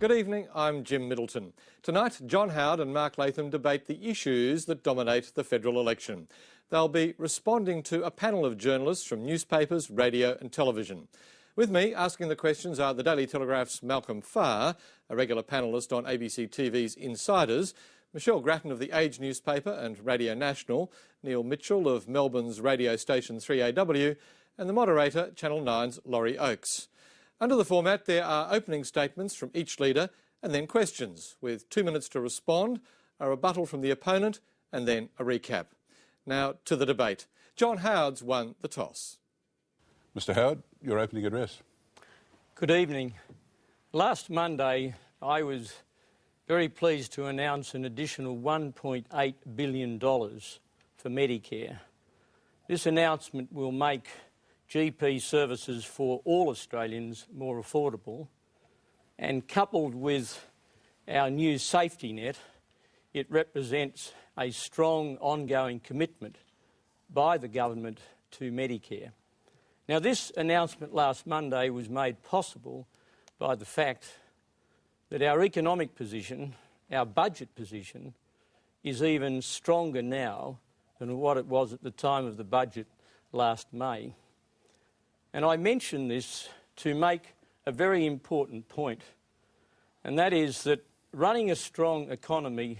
Good evening, I'm Jim Middleton. Tonight, John Howard and Mark Latham debate the issues that dominate the federal election. They'll be responding to a panel of journalists from newspapers, radio and television. With me, asking the questions are the Daily Telegraph's Malcolm Farr, a regular panellist on ABC TV's Insiders, Michelle Grattan of the Age newspaper and Radio National, Neil Mitchell of Melbourne's radio station 3AW, and the moderator, Channel 9's Laurie Oakes. Under the format, there are opening statements from each leader and then questions, with 2 minutes to respond, a rebuttal from the opponent and then a recap. Now to the debate. John Howard's won the toss. Mr Howard, your opening address. Good evening. Last Monday, I was very pleased to announce an additional $1.8 billion for Medicare. This announcement will make GP services for all Australians more affordable, and coupled with our new safety net, it represents a strong ongoing commitment by the government to Medicare. Now, this announcement last Monday was made possible by the fact that our economic position, our budget position, is even stronger now than what it was at the time of the budget last May. And I mention this to make a very important point, and that is that running a strong economy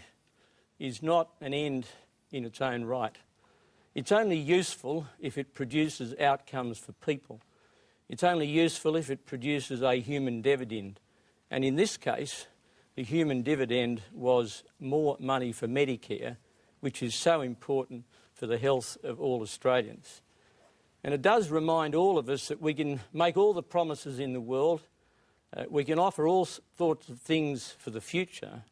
is not an end in its own right. It's only useful if it produces outcomes for people. It's only useful if it produces a human dividend. And in this case, the human dividend was more money for Medicare, which is so important for the health of all Australians. And it does remind all of us that we can make all the promises in the world, we can offer all sorts of things for the future,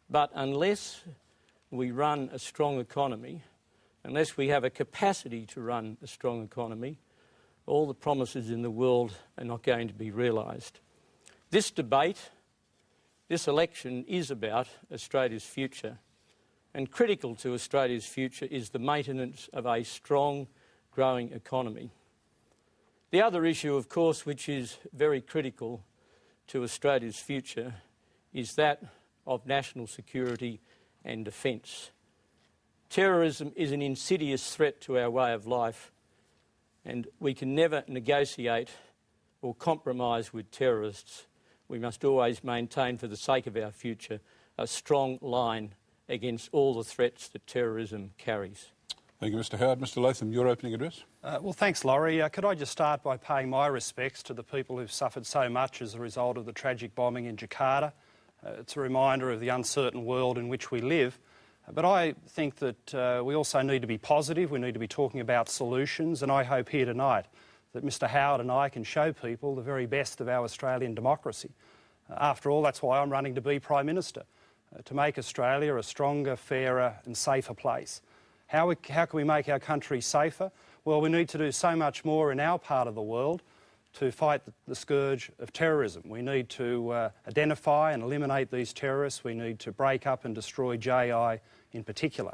but unless we run a strong economy, unless we have a capacity to run a strong economy, all the promises in the world are not going to be realised. This debate, this election is about Australia's future, and critical to Australia's future is the maintenance of a strong, growing economy. The other issue, of course, which is very critical to Australia's future is that of national security and defence. Terrorism is an insidious threat to our way of life, and we can never negotiate or compromise with terrorists. We must always maintain, for the sake of our future, a strong line against all the threats that terrorism carries. Thank you, Mr Howard. Mr Latham, your opening address. Well, thanks, Laurie. Could I just start by paying my respects to the people who've suffered so much as a result of the tragic bombing in Jakarta. It's a reminder of the uncertain world in which we live. But I think that we also need to be positive. We need to be talking about solutions. And I hope here tonight that Mr Howard and I can show people the very best of our Australian democracy. After all, that's why I'm running to be Prime Minister, to make Australia a stronger, fairer and safer place. How can we make our country safer? Well, we need to do so much more in our part of the world to fight the scourge of terrorism. We need to identify and eliminate these terrorists. We need to break up and destroy JI in particular.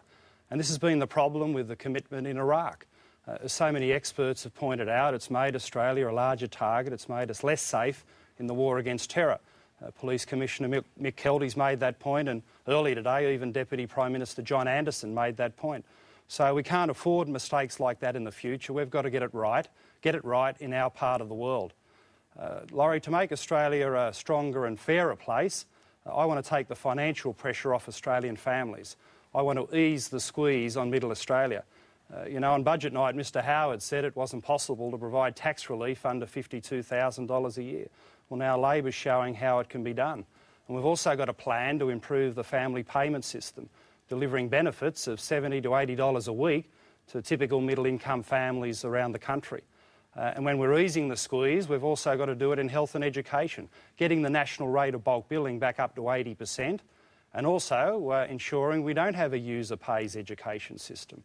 And this has been the problem with the commitment in Iraq. As so many experts have pointed out, it's made Australia a larger target. It's made us less safe in the war against terror. Police Commissioner Mick Kelty's made that point, and earlier today even Deputy Prime Minister John Anderson made that point. So we can't afford mistakes like that in the future. We've got to get it right in our part of the world. Laurie, to make Australia a stronger and fairer place, I want to take the financial pressure off Australian families. I want to ease the squeeze on Middle Australia. On budget night, Mr Howard said it wasn't possible to provide tax relief under $52,000 a year. Well, now Labor's showing how it can be done. And we've also got a plan to improve the family payment system, delivering benefits of $70 to $80 a week to typical middle-income families around the country. And when we're easing the squeeze, we've also got to do it in health and education, getting the national rate of bulk billing back up to 80%, and also ensuring we don't have a user-pays education system.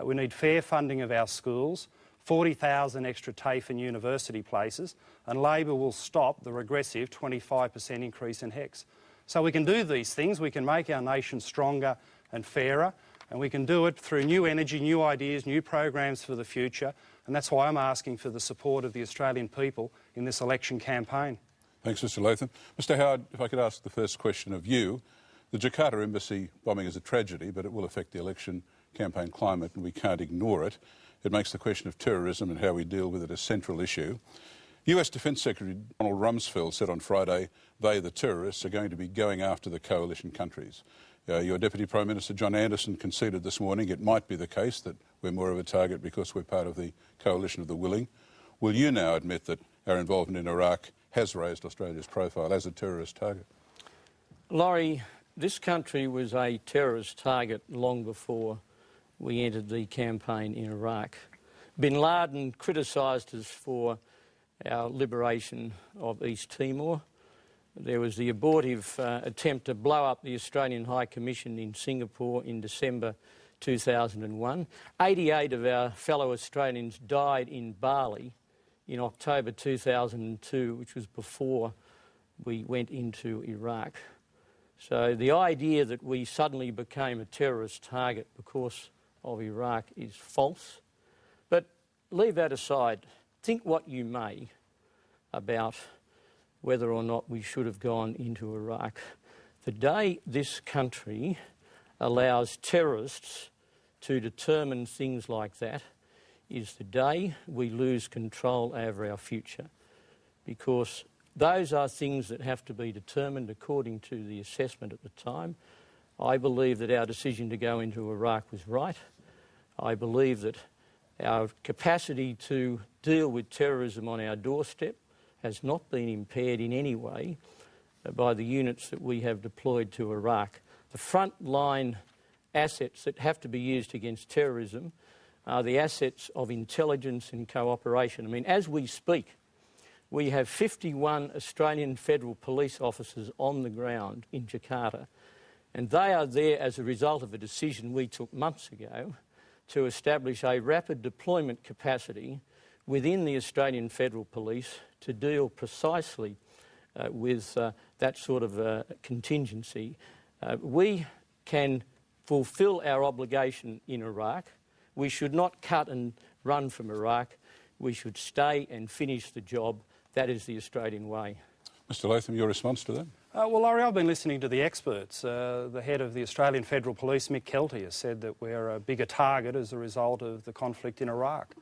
We need fair funding of our schools, 40,000 extra TAFE and university places, and Labor will stop the regressive 25% increase in HECS. So we can do these things, we can make our nation stronger and fairer, and we can do it through new energy, new ideas, new programs for the future, and that's why I'm asking for the support of the Australian people in this election campaign. Thanks, Mr Latham. Mr Howard, if I could ask the first question of you. The Jakarta embassy bombing is a tragedy, but it will affect the election campaign climate and we can't ignore it. It makes the question of terrorism and how we deal with it a central issue. US Defence Secretary Donald Rumsfeld said on Friday they, the terrorists, are going to be going after the coalition countries. Your Deputy Prime Minister John Anderson conceded this morning it might be the case that we're more of a target because we're part of the coalition of the willing. Will you now admit that our involvement in Iraq has raised Australia's profile as a terrorist target? Laurie, this country was a terrorist target long before we entered the campaign in Iraq. Bin Laden criticised us for our liberation of East Timor. There was the abortive attempt to blow up the Australian High Commission in Singapore in December 2001. 88 of our fellow Australians died in Bali in October 2002, which was before we went into Iraq. So the idea that we suddenly became a terrorist target because of Iraq is false. But leave that aside. Think what you may about whether or not we should have gone into Iraq. The day this country allows terrorists to determine things like that is the day we lose control over our future, because those are things that have to be determined according to the assessment at the time. I believe that our decision to go into Iraq was right. I believe that our capacity to deal with terrorism on our doorstep has not been impaired in any way by the units that we have deployed to Iraq. The frontline assets that have to be used against terrorism are the assets of intelligence and cooperation. I mean, as we speak, we have 51 Australian Federal Police officers on the ground in Jakarta, and they are there as a result of a decision we took months ago to establish a rapid deployment capacity within the Australian Federal Police to deal precisely with that sort of contingency. We can fulfil our obligation in Iraq. We should not cut and run from Iraq. We should stay and finish the job. That is the Australian way. Mr Latham, your response to that? Well, Laurie, I've been listening to the experts. The head of the Australian Federal Police, Mick Kelty, has said that we're a bigger target as a result of the conflict in Iraq.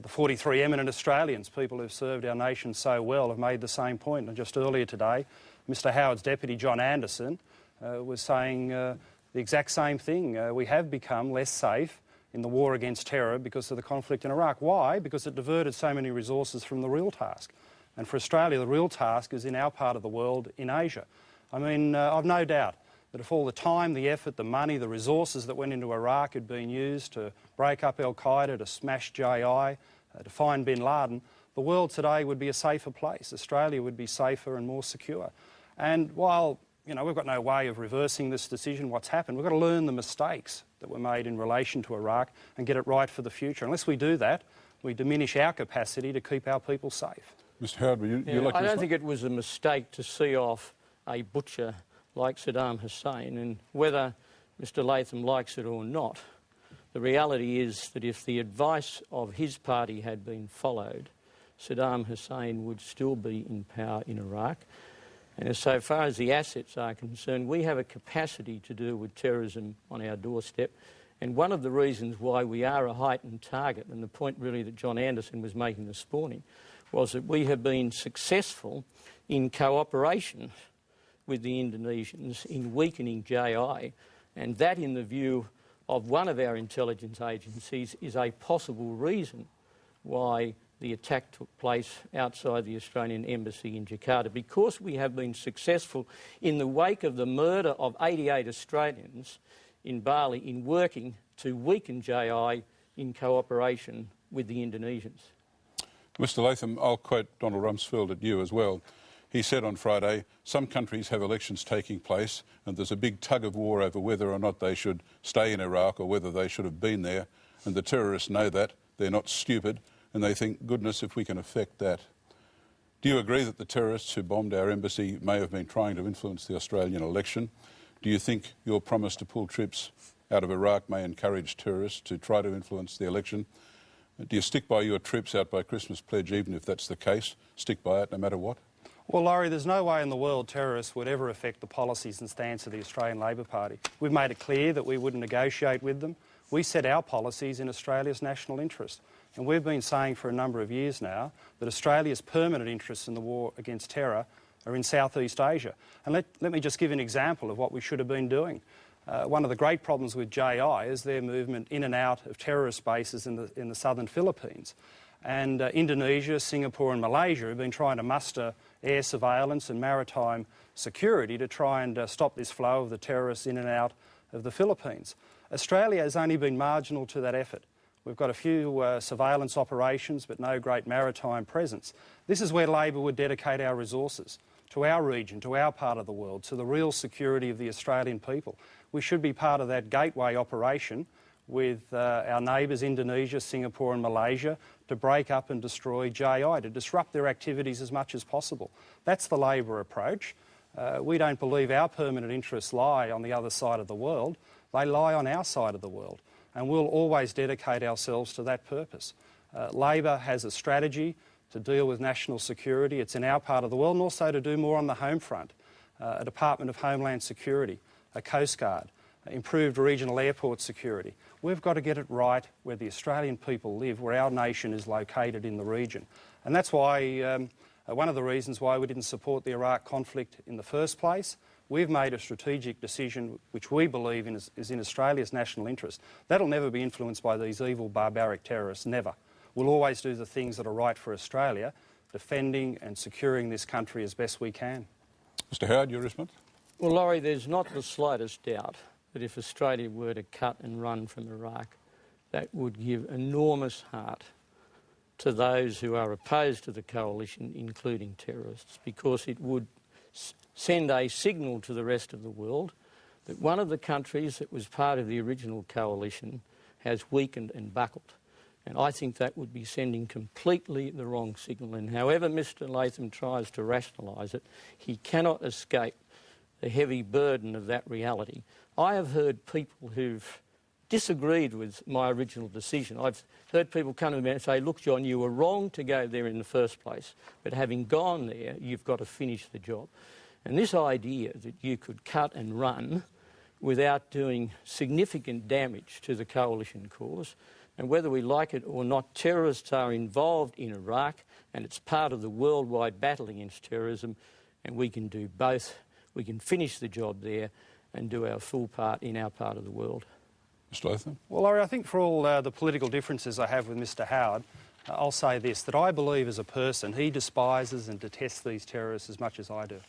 The 43 eminent Australians, people who've served our nation so well, have made the same point. And just earlier today, Mr Howard's deputy, John Anderson, was saying the exact same thing. We have become less safe in the war against terror because of the conflict in Iraq. Why? Because it diverted so many resources from the real task. And for Australia, the real task is in our part of the world, in Asia. I mean, I've no doubt that if all the time, the effort, the money, the resources that went into Iraq had been used to break up Al-Qaeda, to smash JI, to find Bin Laden, the world today would be a safer place. Australia would be safer and more secure. And while, you know, we've got no way of reversing this decision, what's happened, we've got to learn the mistakes that were made in relation to Iraq and get it right for the future. Unless we do that, we diminish our capacity to keep our people safe. Mr Howard, would you like to respond? I don't think it was a mistake to see off a butcher like Saddam Hussein, and whether Mr Latham likes it or not, the reality is that if the advice of his party had been followed, Saddam Hussein would still be in power in Iraq. And as so far as the assets are concerned, we have a capacity to deal with terrorism on our doorstep. And one of the reasons why we are a heightened target, and the point really that John Anderson was making this morning, was that we have been successful in cooperation with the Indonesians in weakening JI, and that, in the view of one of our intelligence agencies, is a possible reason why the attack took place outside the Australian Embassy in Jakarta, because we have been successful in the wake of the murder of 88 Australians in Bali in working to weaken JI in cooperation with the Indonesians. Mr Latham, I'll quote Donald Rumsfeld at you as well. He said on Friday, some countries have elections taking place and there's a big tug of war over whether or not they should stay in Iraq or whether they should have been there, and the terrorists know that, they're not stupid, and they think, goodness, if we can affect that. Do you agree that the terrorists who bombed our embassy may have been trying to influence the Australian election? Do you think your promise to pull troops out of Iraq may encourage terrorists to try to influence the election? Do you stick by your troops out by Christmas pledge, even if that's the case? Stick by it no matter what? Well, Laurie, there's no way in the world terrorists would ever affect the policies and stance of the Australian Labor Party. We've made it clear that we wouldn't negotiate with them. We set our policies in Australia's national interest. And we've been saying for a number of years now that Australia's permanent interests in the war against terror are in Southeast Asia. And let me just give an example of what we should have been doing. One of the great problems with JI is their movement in and out of terrorist bases in the southern Philippines. And Indonesia, Singapore and Malaysia have been trying to muster air surveillance and maritime security to try and stop this flow of the terrorists in and out of the Philippines. Australia has only been marginal to that effort. We've got a few surveillance operations but no great maritime presence. This is where Labor would dedicate our resources, to our region, to our part of the world, to the real security of the Australian people. We should be part of that gateway operation with our neighbours Indonesia, Singapore and Malaysia to break up and destroy JI, to disrupt their activities as much as possible. That's the Labor approach. We don't believe our permanent interests lie on the other side of the world. They lie on our side of the world, and we'll always dedicate ourselves to that purpose. Labor has a strategy to deal with national security. It's in our part of the world, and also to do more on the home front. A Department of Homeland Security, a Coast Guard, improved regional airport security. We've got to get it right where the Australian people live, where our nation is located in the region. And that's why, one of the reasons why we didn't support the Iraq conflict in the first place. We've made a strategic decision which we believe is in Australia's national interest. That'll never be influenced by these evil, barbaric terrorists, never. We'll always do the things that are right for Australia, defending and securing this country as best we can. Mr Howard, your response? Well, Laurie, there's not the slightest doubt that if Australia were to cut and run from Iraq, that would give enormous heart to those who are opposed to the coalition, including terrorists, because it would send a signal to the rest of the world that one of the countries that was part of the original coalition has weakened and buckled. And I think that would be sending completely the wrong signal. And however Mr Latham tries to rationalise it, he cannot escape the heavy burden of that reality. I have heard people who've disagreed with my original decision. I've heard people come to me and say, look, John, you were wrong to go there in the first place, but having gone there, you've got to finish the job. And this idea that you could cut and run without doing significant damage to the coalition cause, and whether we like it or not, terrorists are involved in Iraq, and it's part of the worldwide battle against terrorism, and we can do both. We can finish the job there and do our full part in our part of the world. Mr Latham? Well, Laurie, I think for all the political differences I have with Mr Howard, I'll say this, that I believe as a person he despises and detests these terrorists as much as I do.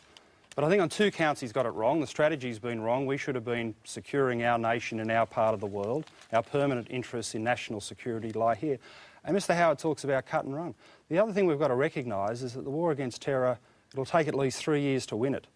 But I think on two counts he's got it wrong. The strategy's been wrong. We should have been securing our nation in our part of the world. Our permanent interests in national security lie here. And Mr Howard talks about cut and run. The other thing we've got to recognise is that the war against terror, it'll take at least 3 years to win it.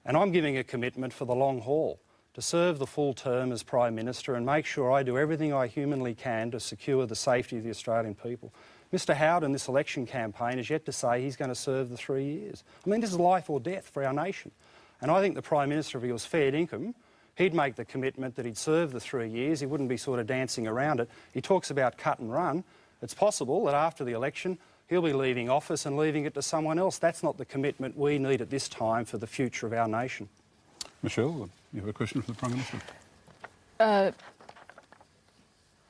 And I'm giving a commitment for the long haul, to serve the full term as Prime Minister and make sure I do everything I humanly can to secure the safety of the Australian people. Mr Howard in this election campaign is yet to say he's going to serve the 3 years. I mean, this is life or death for our nation. And I think the Prime Minister, if he was fair dinkum, he'd make the commitment that he'd serve the 3 years. He wouldn't be sort of dancing around it. He talks about cut and run. It's possible that after the election he'll be leaving office and leaving it to someone else. That's not the commitment we need at this time for the future of our nation. Michelle, you have a question for the Prime Minister? Sorry,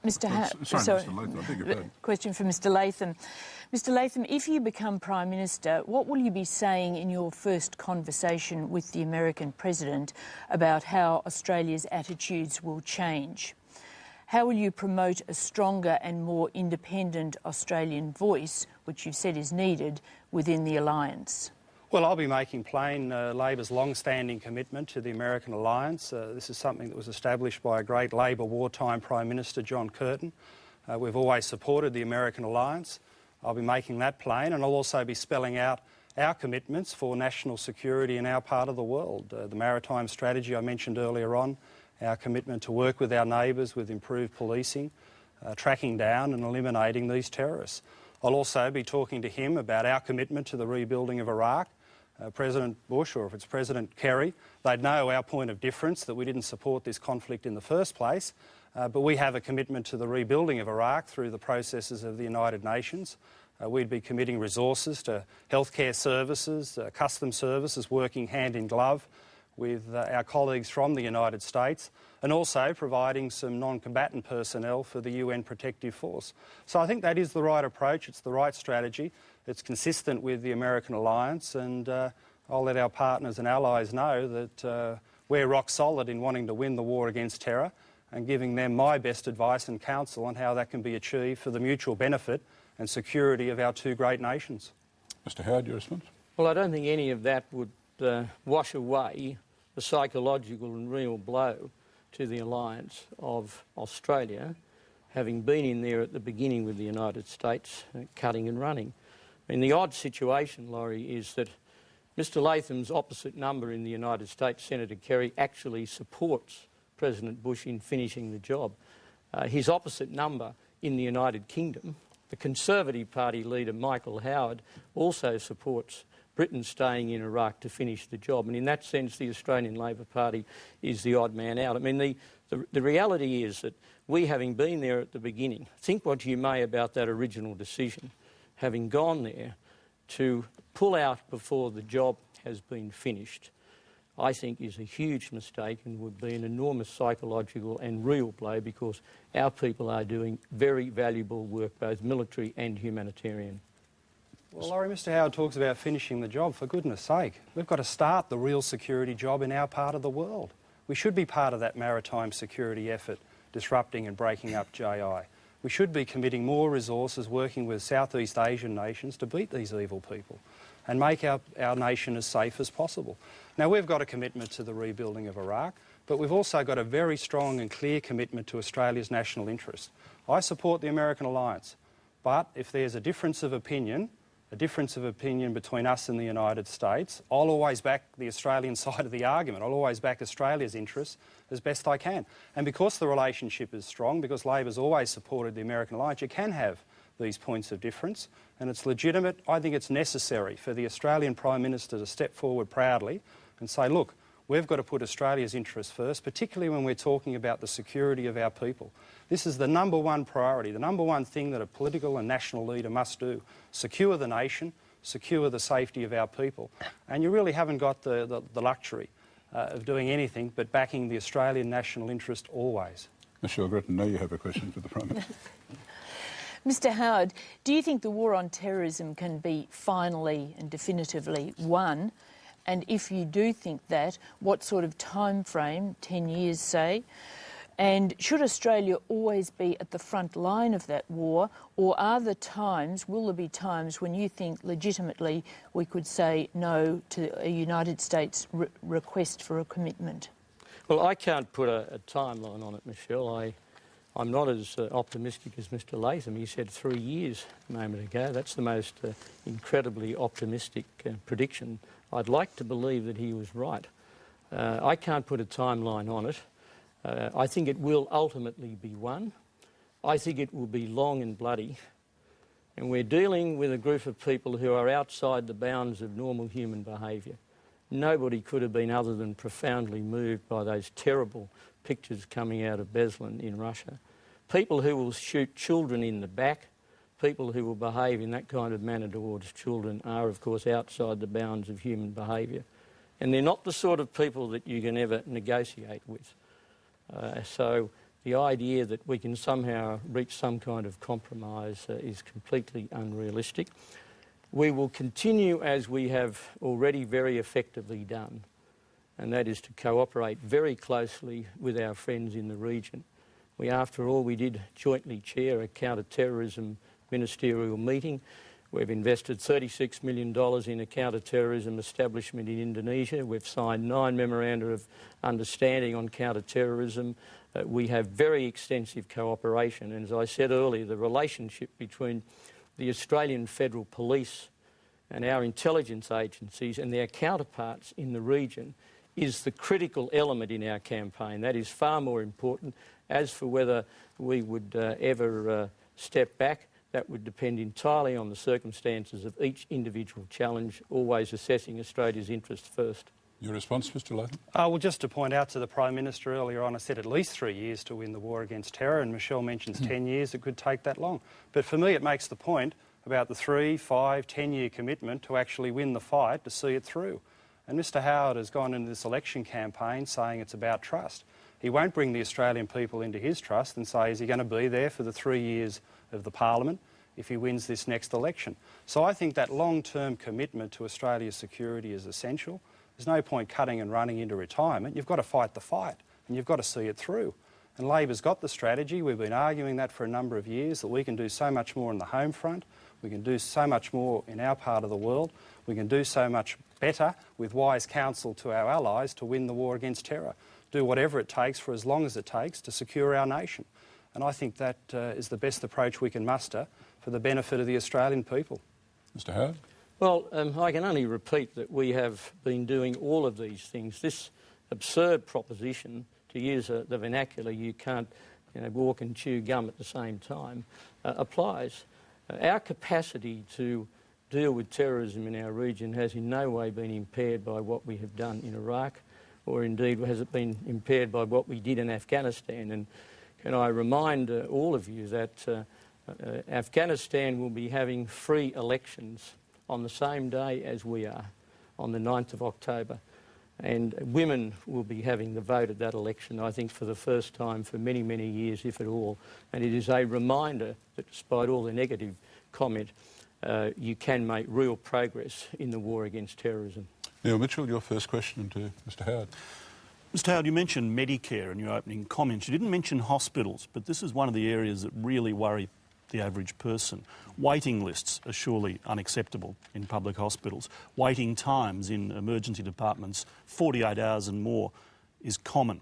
Mr Latham, I beg your pardon. Question for Mr Latham. Mr Latham, if you become Prime Minister, what will you be saying in your first conversation with the American President about how Australia's attitudes will change? How will you promote a stronger and more independent Australian voice, which you've said is needed, within the alliance? Well, I'll be making plain Labor's long-standing commitment to the American alliance. This is something that was established by a great Labor wartime Prime Minister, John Curtin. We've always supported the American alliance. I'll be making that plain, and I'll also be spelling out our commitments for national security in our part of the world. The maritime strategy I mentioned earlier on, our commitment to work with our neighbours with improved policing, tracking down and eliminating these terrorists. I'll also be talking to him about our commitment to the rebuilding of Iraq. President Bush, or if it's President Kerry, they'd know our point of difference, that we didn't support this conflict in the first place, but we have a commitment to the rebuilding of Iraq through the processes of the United Nations. We'd be committing resources to healthcare services, customs services, working hand in glove with our colleagues from the United States, and also providing some non-combatant personnel for the UN Protective Force. So I think that is the right approach, it's the right strategy, it's consistent with the American alliance, and I'll let our partners and allies know that we're rock solid in wanting to win the war against terror and giving them my best advice and counsel on how that can be achieved for the mutual benefit and security of our two great nations. Mr Howard, your response? Well, I don't think any of that would wash away the psychological and real blow to the alliance of Australia, having been in there at the beginning with the United States, cutting and running. I mean, the odd situation, Laurie, is that Mr Latham's opposite number in the United States, Senator Kerry, actually supports President Bush in finishing the job. His opposite number in the United Kingdom, the Conservative Party leader Michael Howard, also supports Britain staying in Iraq to finish the job. And in that sense, the Australian Labor Party is the odd man out. I mean, the reality is that we, having been there at the beginning, think what you may about that original decision, having gone there to pull out before the job has been finished, I think is a huge mistake and would be an enormous psychological and real blow, because our people are doing very valuable work, both military and humanitarian. Well, Laurie, Mr Howard talks about finishing the job. For goodness sake, we've got to start the real security job in our part of the world. We should be part of that maritime security effort, disrupting and breaking up JI. We should be committing more resources working with Southeast Asian nations to beat these evil people and make our nation as safe as possible. Now, we've got a commitment to the rebuilding of Iraq, but we've also got a very strong and clear commitment to Australia's national interest. I support the American alliance, but if there's a difference of opinion between us and the United States, I'll always back the Australian side of the argument. I'll always back Australia's interests as best I can. And because the relationship is strong, because Labor's always supported the American alliance, you can have these points of difference, and it's legitimate. I think it's necessary for the Australian Prime Minister to step forward proudly and say, look, we've got to put Australia's interests first, particularly when we're talking about the security of our people. This is the number one priority, the number one thing that a political and national leader must do: secure the nation, secure the safety of our people. And you really haven't got the luxury of doing anything but backing the Australian national interest always. Ms Shilgret, I know you have a question for the Prime Minister. Mr Howard, do you think the war on terrorism can be finally and definitively won? And if you do think that, what sort of time frame, 10 years say? And should Australia always be at the front line of that war, or will there be times when you think legitimately we could say no to a United States request for a commitment? Well, I can't put a timeline on it, Michelle. I'm not as optimistic as Mr Latham. He said 3 years a moment ago. That's the most incredibly optimistic prediction. I'd like to believe that he was right. I can't put a timeline on it. I think it will ultimately be won. I think it will be long and bloody. And we're dealing with a group of people who are outside the bounds of normal human behaviour. Nobody could have been other than profoundly moved by those terrible pictures coming out of Beslan in Russia. People who will shoot children in the back, people who will behave in that kind of manner towards children are, of course, outside the bounds of human behaviour. And they're not the sort of people that you can ever negotiate with. So the idea that we can somehow reach some kind of compromise is completely unrealistic. We will continue as we have already very effectively done, and that is to cooperate very closely with our friends in the region. After all, we did jointly chair a counter-terrorism ministerial meeting. We've invested $36 million in a counter-terrorism establishment in Indonesia. We've signed 9 memoranda of understanding on counter-terrorism. We have very extensive cooperation, and as I said earlier, the relationship between the Australian Federal Police and our intelligence agencies and their counterparts in the region is the critical element in our campaign. That is far more important. As for whether we would ever step back, that would depend entirely on the circumstances of each individual challenge, always assessing Australia's interests first. Your response, Mr Latham? Well, just to point out to the Prime Minister earlier on, I said at least 3 years to win the war against terror, and Michelle mentions 10 years. It could take that long. But for me, it makes the point about the 3, 5, 10-year commitment to actually win the fight to see it through. And Mr Howard has gone into this election campaign saying it's about trust. He won't bring the Australian people into his trust and say, is he going to be there for the 3 years of the Parliament if he wins this next election? So I think that long-term commitment to Australia's security is essential. There's no point cutting and running into retirement. You've got to fight the fight and you've got to see it through. And Labor's got the strategy. We've been arguing that for a number of years, that we can do so much more on the home front. We can do so much more in our part of the world. We can do so much better with wise counsel to our allies to win the war against terror. Do whatever it takes for as long as it takes to secure our nation. And I think that is the best approach we can muster for the benefit of the Australian people. Mr Howard? Well, I can only repeat that we have been doing all of these things. This absurd proposition, to use the vernacular, you can't walk and chew gum at the same time, applies. Our capacity to deal with terrorism in our region has in no way been impaired by what we have done in Iraq, or indeed has it been impaired by what we did in Afghanistan. And can I remind all of you that Afghanistan will be having free elections on the same day as we are, on the 9th of October. And women will be having the vote at that election, I think, for the first time for many, many years, if at all. And it is a reminder that despite all the negative comment, you can make real progress in the war against terrorism. Neil Mitchell, your first question to Mr Howard. Mr Howard, you mentioned Medicare in your opening comments. You didn't mention hospitals, but this is one of the areas that really worry the average person. Waiting lists are surely unacceptable in public hospitals. Waiting times in emergency departments, 48 hours and more, is common.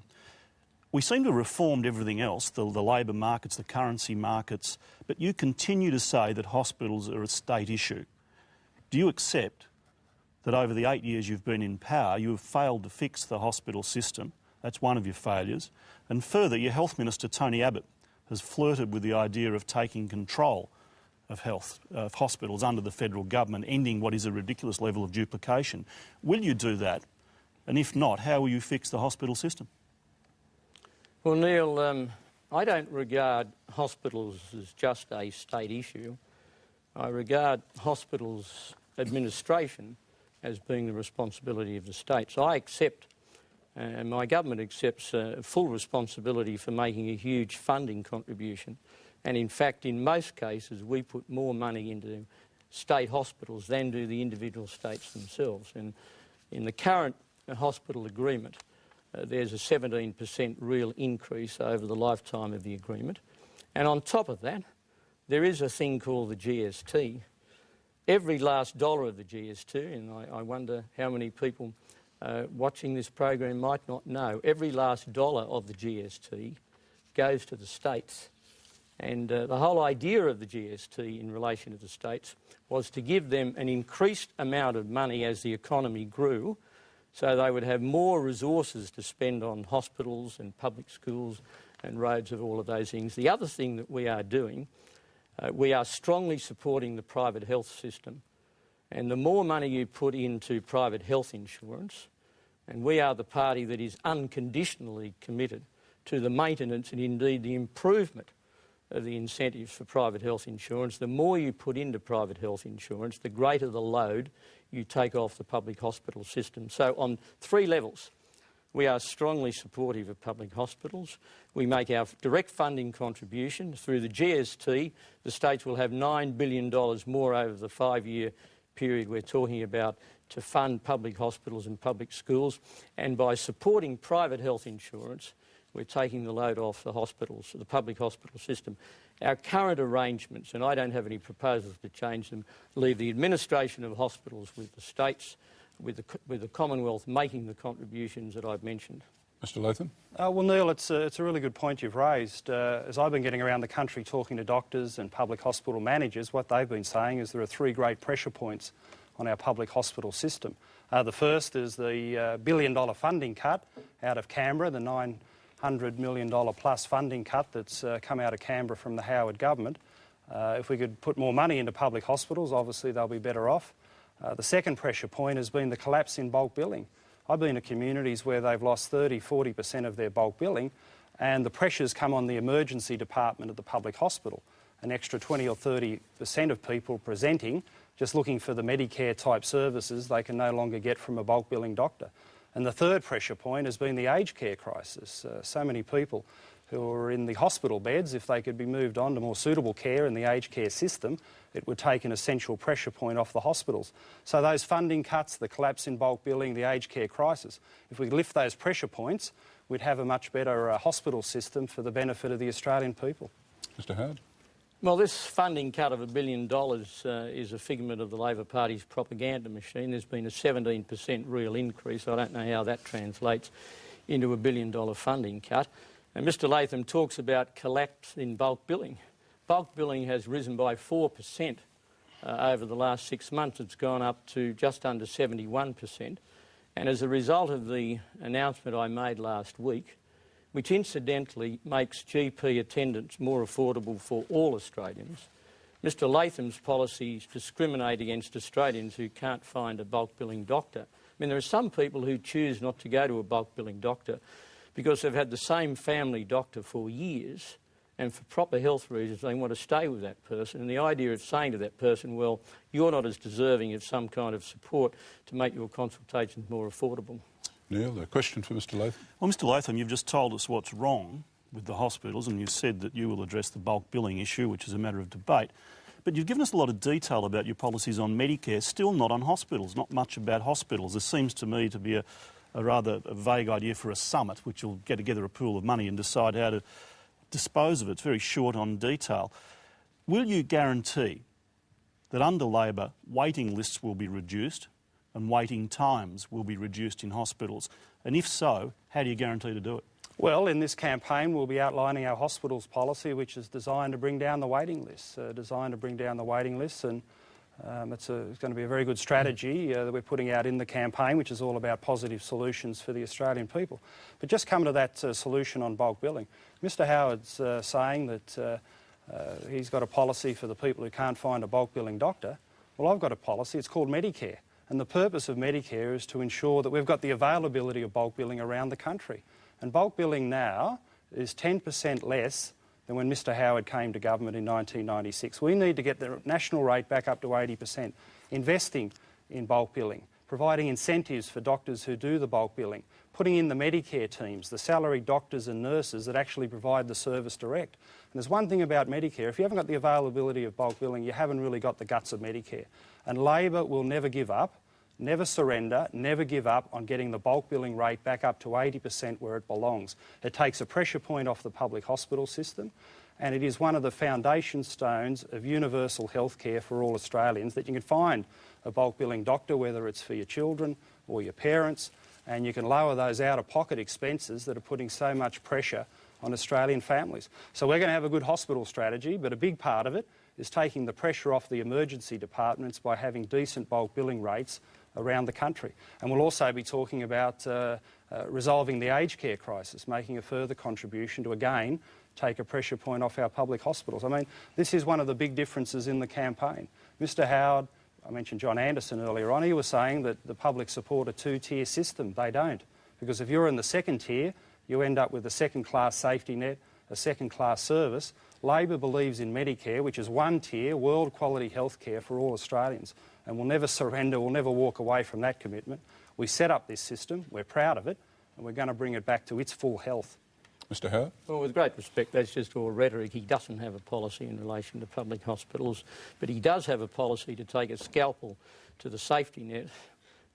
We seem to have reformed everything else, the labour markets, the currency markets, but you continue to say that hospitals are a state issue. Do you accept that over the 8 years you've been in power, you have failed to fix the hospital system? That's one of your failures. And further, your Health Minister, Tony Abbott, has flirted with the idea of taking control of hospitals under the federal government, ending what is a ridiculous level of duplication. Will you do that? And if not, how will you fix the hospital system? Well, Neil, I don't regard hospitals as just a state issue. I regard hospitals' administration as being the responsibility of the state. So I accept, and my government accepts, full responsibility for making a huge funding contribution. And in fact, in most cases, we put more money into state hospitals than do the individual states themselves. And in the current hospital agreement, there's a 17% real increase over the lifetime of the agreement. And on top of that, there is a thing called the GST. Every last dollar of the GST, and I wonder how many people watching this program might not know, every last dollar of the GST goes to the states. And the whole idea of the GST in relation to the states was to give them an increased amount of money as the economy grew, so they would have more resources to spend on hospitals and public schools and roads and all of those things. The other thing that we are doing, we are strongly supporting the private health system. And the more money you put into private health insurance, and we are the party that is unconditionally committed to the maintenance and indeed the improvement of the incentives for private health insurance, the more you put into private health insurance, the greater the load you take off the public hospital system. So on 3 levels, we are strongly supportive of public hospitals. We make our direct funding contribution. Through the GST, the states will have $9 billion more over the 5-year period we're talking about to fund public hospitals and public schools. And by supporting private health insurance, we're taking the load off the hospitals, the public hospital system. Our current arrangements, and I don't have any proposals to change them, leave the administration of hospitals with the states, with the Commonwealth making the contributions that I've mentioned. Mr Latham? Well, Neil, it's a really good point you've raised. As I've been getting around the country talking to doctors and public hospital managers, what they've been saying is there are 3 great pressure points on our public hospital system. The first is the billion-dollar funding cut out of Canberra, the $900 million plus funding cut that's come out of Canberra from the Howard government. If we could put more money into public hospitals, obviously they'll be better off. The second pressure point has been the collapse in bulk billing. I've been to communities where they've lost 30-40% of their bulk billing, and the pressures come on the emergency department of the public hospital. an extra 20 or 30% of people presenting just looking for the Medicare type services they can no longer get from a bulk billing doctor. And the third pressure point has been the aged care crisis. So many people who are in the hospital beds, if they could be moved on to more suitable care in the aged care system, it would take an essential pressure point off the hospitals. So those funding cuts, the collapse in bulk billing, the aged care crisis, if we lift those pressure points, we'd have a much better hospital system for the benefit of the Australian people. Mr Howard? Well, this funding cut of $1 billion is a figment of the Labor Party's propaganda machine. There's been a 17% real increase. I don't know how that translates into a $1 billion funding cut. And Mr Latham talks about collapse in bulk billing. Bulk billing has risen by 4% over the last 6 months. It's gone up to just under 71%. And as a result of the announcement I made last week, which incidentally makes GP attendance more affordable for all Australians, Mr Latham's policies discriminate against Australians who can't find a bulk billing doctor. I mean, there are some people who choose not to go to a bulk billing doctor because they've had the same family doctor for years, and for proper health reasons they want to stay with that person. And the idea of saying to that person, well, you're not as deserving of some kind of support to make your consultations more affordable. Neil, a question for Mr Latham? Well, Mr Latham, you've just told us what's wrong with the hospitals, and you said that you will address the bulk billing issue, which is a matter of debate. But you've given us a lot of detail about your policies on Medicare, still not on hospitals, not much about hospitals. There seems to me to be a rather vague idea for a summit, which will get together a pool of money and decide how to dispose of it. It's very short on detail. Will you guarantee that under Labor, waiting lists will be reduced and waiting times will be reduced in hospitals? And if so, how do you guarantee to do it? Well, in this campaign we'll be outlining our hospitals policy, which is designed to bring down the waiting lists, and it's going to be a very good strategy that we're putting out in the campaign, which is all about positive solutions for the Australian people. But just come to that solution on bulk billing. Mr Howard's saying that he's got a policy for the people who can't find a bulk billing doctor. Well, I've got a policy, it's called Medicare. And the purpose of Medicare is to ensure that we've got the availability of bulk billing around the country. And bulk billing now is 10% less than when Mr Howard came to government in 1996. We need to get the national rate back up to 80%, investing in bulk billing, providing incentives for doctors who do the bulk billing, putting in the Medicare teams, the salaried doctors and nurses that actually provide the service direct. And there's one thing about Medicare, if you haven't got the availability of bulk billing, you haven't really got the guts of Medicare. And Labor will never give up, never surrender, never give up on getting the bulk billing rate back up to 80% where it belongs. It takes a pressure point off the public hospital system, and it is one of the foundation stones of universal health care for all Australians, that you can find a bulk billing doctor, whether it's for your children or your parents, and you can lower those out-of-pocket expenses that are putting so much pressure on Australian families. So we're going to have a good hospital strategy, but a big part of it is taking the pressure off the emergency departments by having decent bulk billing rates around the country. And we'll also be talking about resolving the aged care crisis, making a further contribution to, again, take a pressure point off our public hospitals. I mean, this is one of the big differences in the campaign. Mr Howard, I mentioned John Anderson earlier on, he was saying that the public support a two-tier system. They don't. Because if you're in the second tier, you end up with a second-class safety net, a second-class service. Labor believes in Medicare, which is one-tier, world-quality health care for all Australians. And we'll never surrender, we'll never walk away from that commitment. We set up this system, we're proud of it, and we're going to bring it back to its full health. Mr Howard? Well, with great respect, that's just all rhetoric. He doesn't have a policy in relation to public hospitals, but he does have a policy to take a scalpel to the safety net,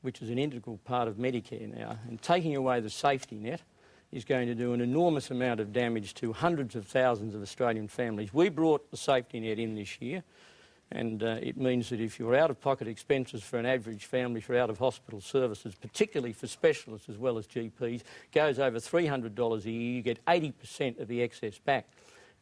which is an integral part of Medicare now. And taking away the safety net is going to do an enormous amount of damage to hundreds of thousands of Australian families. We brought the safety net in this year, and it means that if your out-of-pocket expenses for an average family for out-of-hospital services, particularly for specialists as well as GPs, goes over $300 a year, you get 80% of the excess back.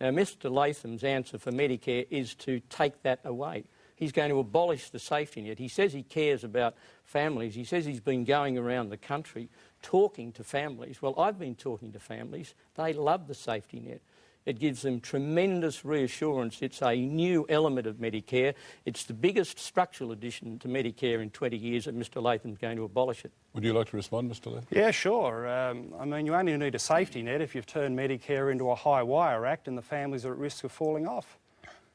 Now, Mr Latham's answer for Medicare is to take that away. He's going to abolish the safety net. He says he cares about families. He says he's been going around the country talking to families. Well, I've been talking to families. They love the safety net. It gives them tremendous reassurance. It's a new element of Medicare. It's the biggest structural addition to Medicare in 20 years, and Mr Latham's going to abolish it. Would you like to respond, Mr Latham? Yeah, sure. I mean, you only need a safety net if you've turned Medicare into a high-wire act and the families are at risk of falling off.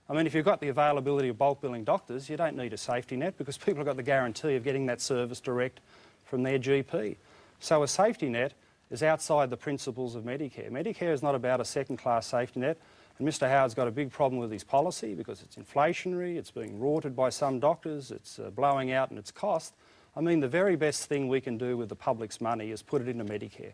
I mean, if you've got the availability of bulk billing doctors, you don't need a safety net because people have got the guarantee of getting that service direct from their GP. So a safety net is outside the principles of Medicare. Medicare is not about a second-class safety net, and Mr Howard's got a big problem with his policy because it's inflationary, it's being rorted by some doctors, it's blowing out in its cost. I mean, the very best thing we can do with the public's money is put it into Medicare.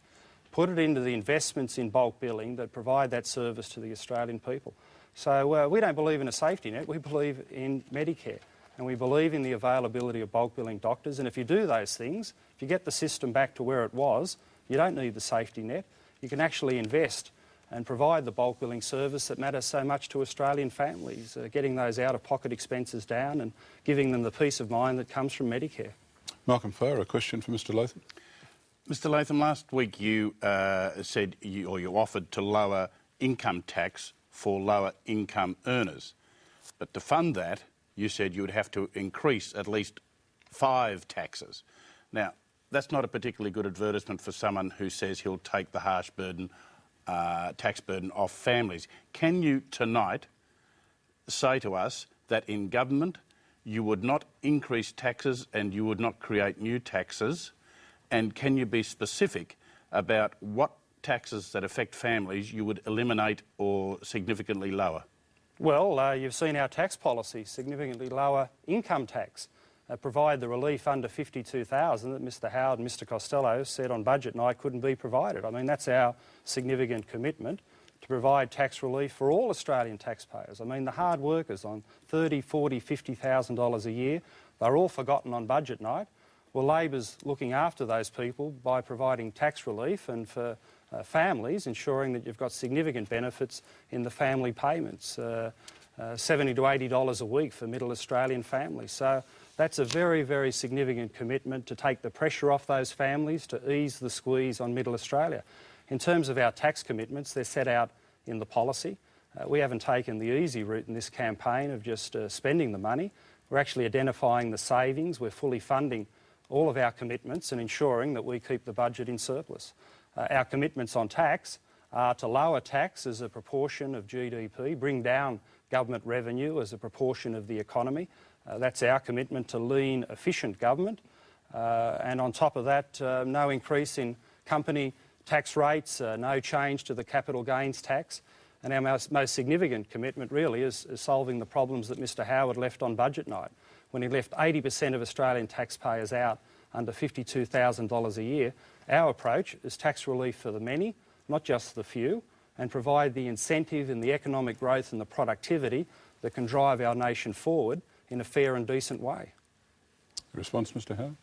Put it into the investments in bulk billing that provide that service to the Australian people. So we don't believe in a safety net, we believe in Medicare. And we believe in the availability of bulk billing doctors. And if you do those things, if you get the system back to where it was, you don't need the safety net. You can actually invest and provide the bulk billing service that matters so much to Australian families, getting those out-of-pocket expenses down and giving them the peace of mind that comes from Medicare. Malcolm Farr, a question for Mr Latham. Mr Latham, last week you said you offered to lower income tax for lower income earners. But to fund that, you said you would have to increase at least 5 taxes. Now, that's not a particularly good advertisement for someone who says he'll take the harsh burden, tax burden off families. Can you tonight say to us that in government you would not increase taxes and you would not create new taxes? And can you be specific about what taxes that affect families you would eliminate or significantly lower? Well, you've seen our tax policy, significantly lower income tax, provide the relief under $52,000 that Mr Howard and Mr Costello said on budget night couldn't be provided. I mean, that's our significant commitment, to provide tax relief for all Australian taxpayers. I mean, the hard workers on $30,000, $40,000, $50,000 a year, they're all forgotten on budget night. Well, Labor's looking after those people by providing tax relief and for families, ensuring that you've got significant benefits in the family payments, $70 to $80 a week for middle Australian families. So that's a very, very significant commitment to take the pressure off those families, to ease the squeeze on middle Australia. In terms of our tax commitments, they're set out in the policy. We haven't taken the easy route in this campaign of just spending the money. We're actually identifying the savings. We're fully funding all of our commitments and ensuring that we keep the budget in surplus. Our commitments on tax are to lower tax as a proportion of GDP, bring down government revenue as a proportion of the economy. That's our commitment to lean, efficient government. And on top of that, no increase in company tax rates, no change to the capital gains tax. And our most significant commitment really is solving the problems that Mr Howard left on budget night, when he left 80% of Australian taxpayers out under $52,000 a year. Our approach is tax relief for the many, not just the few, and provide the incentive and the economic growth and the productivity that can drive our nation forward in a fair and decent way. Response, Mr Howard?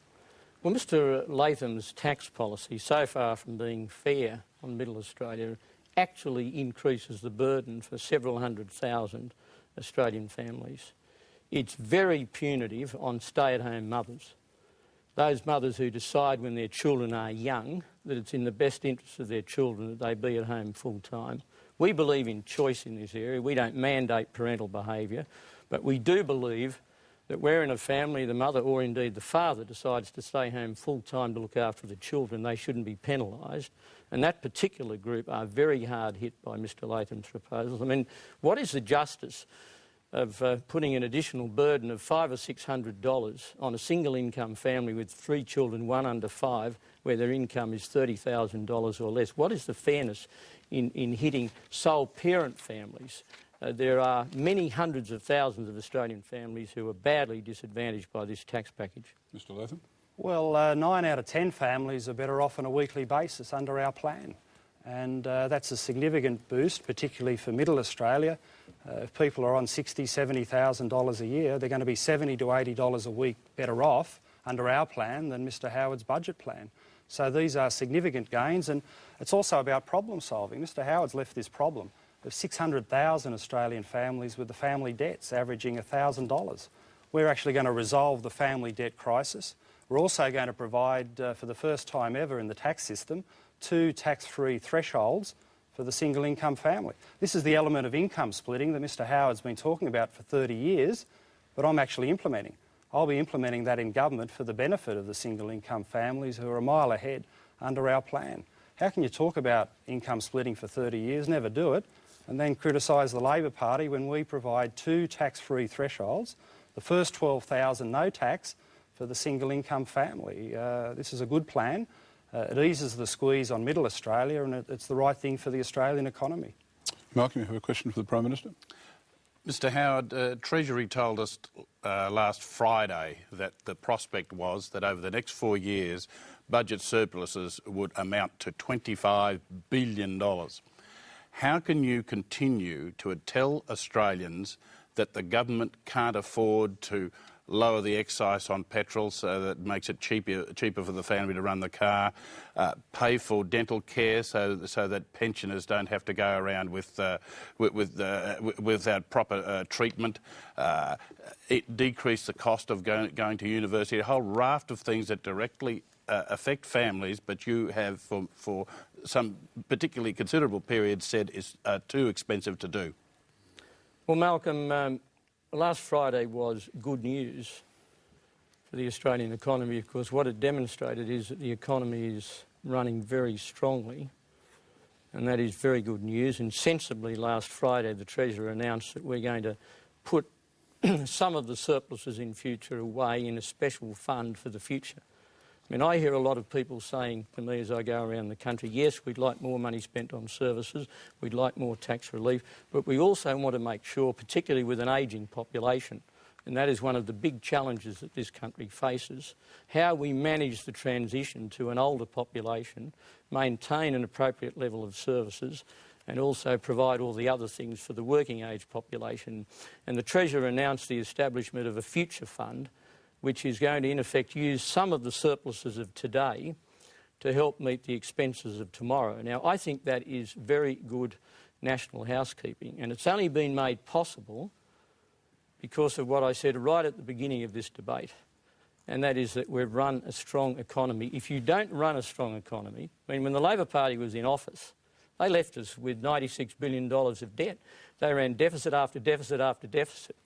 Well, Mr Latham's tax policy, so far from being fair on middle Australia, actually increases the burden for several 100,000 Australian families. It's very punitive on stay-at-home mothers. Those mothers who decide when their children are young that it's in the best interest of their children that they be at home full-time. We believe in choice in this area. We don't mandate parental behaviour, but we do believe that where in a family the mother or indeed the father decides to stay home full-time to look after the children, they shouldn't be penalised. And that particular group are very hard hit by Mr Latham's proposals. I mean, what is the justice of putting an additional burden of $500 or $600 on a single income family with 3 children, 1 under 5, where their income is $30,000 or less? What is the fairness in hitting sole parent families? There are many hundreds of thousands of Australian families who are badly disadvantaged by this tax package. Mr Latham? Well, 9 out of 10 families are better off on a weekly basis under our plan. And that's a significant boost, particularly for middle Australia. If people are on $60,000, $70,000 a year, they're going to be $70 to $80 a week better off under our plan than Mr Howard's budget plan. So these are significant gains, and it's also about problem solving. Mr Howard's left this problem of 600,000 Australian families with the family debts averaging $1,000. We're actually going to resolve the family debt crisis. We're also going to provide, for the first time ever in the tax system, 2 tax-free thresholds for the single income family. This is the element of income splitting that Mr Howard's been talking about for 30 years, but I'm actually implementing. I'll be implementing that in government for the benefit of the single income families who are a mile ahead under our plan. How can you talk about income splitting for 30 years, never do it, and then criticise the Labor Party when we provide 2 tax-free thresholds. The first $12,000 no tax for the single income family. This is a good plan. It eases the squeeze on middle Australia, and it's the right thing for the Australian economy. Malcolm, you have a question for the Prime Minister? Mr Howard, Treasury told us last Friday that the prospect was that over the next 4 years, budget surpluses would amount to $25 billion. How can you continue to tell Australians that the government can't afford to lower the excise on petrol so that it makes it cheaper for the family to run the car, pay for dental care so that pensioners don't have to go around without proper treatment, decrease the cost of going to university, a whole raft of things that directly affect families, but you have for some particularly considerable periods said is too expensive to do? Well, Malcolm, last Friday was good news for the Australian economy. Of course, what it demonstrated is that the economy is running very strongly, and that is very good news. And sensibly, last Friday, the Treasurer announced that we're going to put some of the surpluses in future away in a special fund for the future. I mean, I hear a lot of people saying to me as I go around the country, yes, we'd like more money spent on services, we'd like more tax relief, but we also want to make sure, particularly with an ageing population, and that is one of the big challenges that this country faces, how we manage the transition to an older population, maintain an appropriate level of services, and also provide all the other things for the working age population. And the Treasurer announced the establishment of a future fund, which is going to, in effect, use some of the surpluses of today to help meet the expenses of tomorrow. Now, I think that is very good national housekeeping, and it's only been made possible because of what I said right at the beginning of this debate, and that is that we've run a strong economy. If you don't run a strong economy, I mean, when the Labor Party was in office, they left us with $96 billion of debt. They ran deficit after deficit after deficit.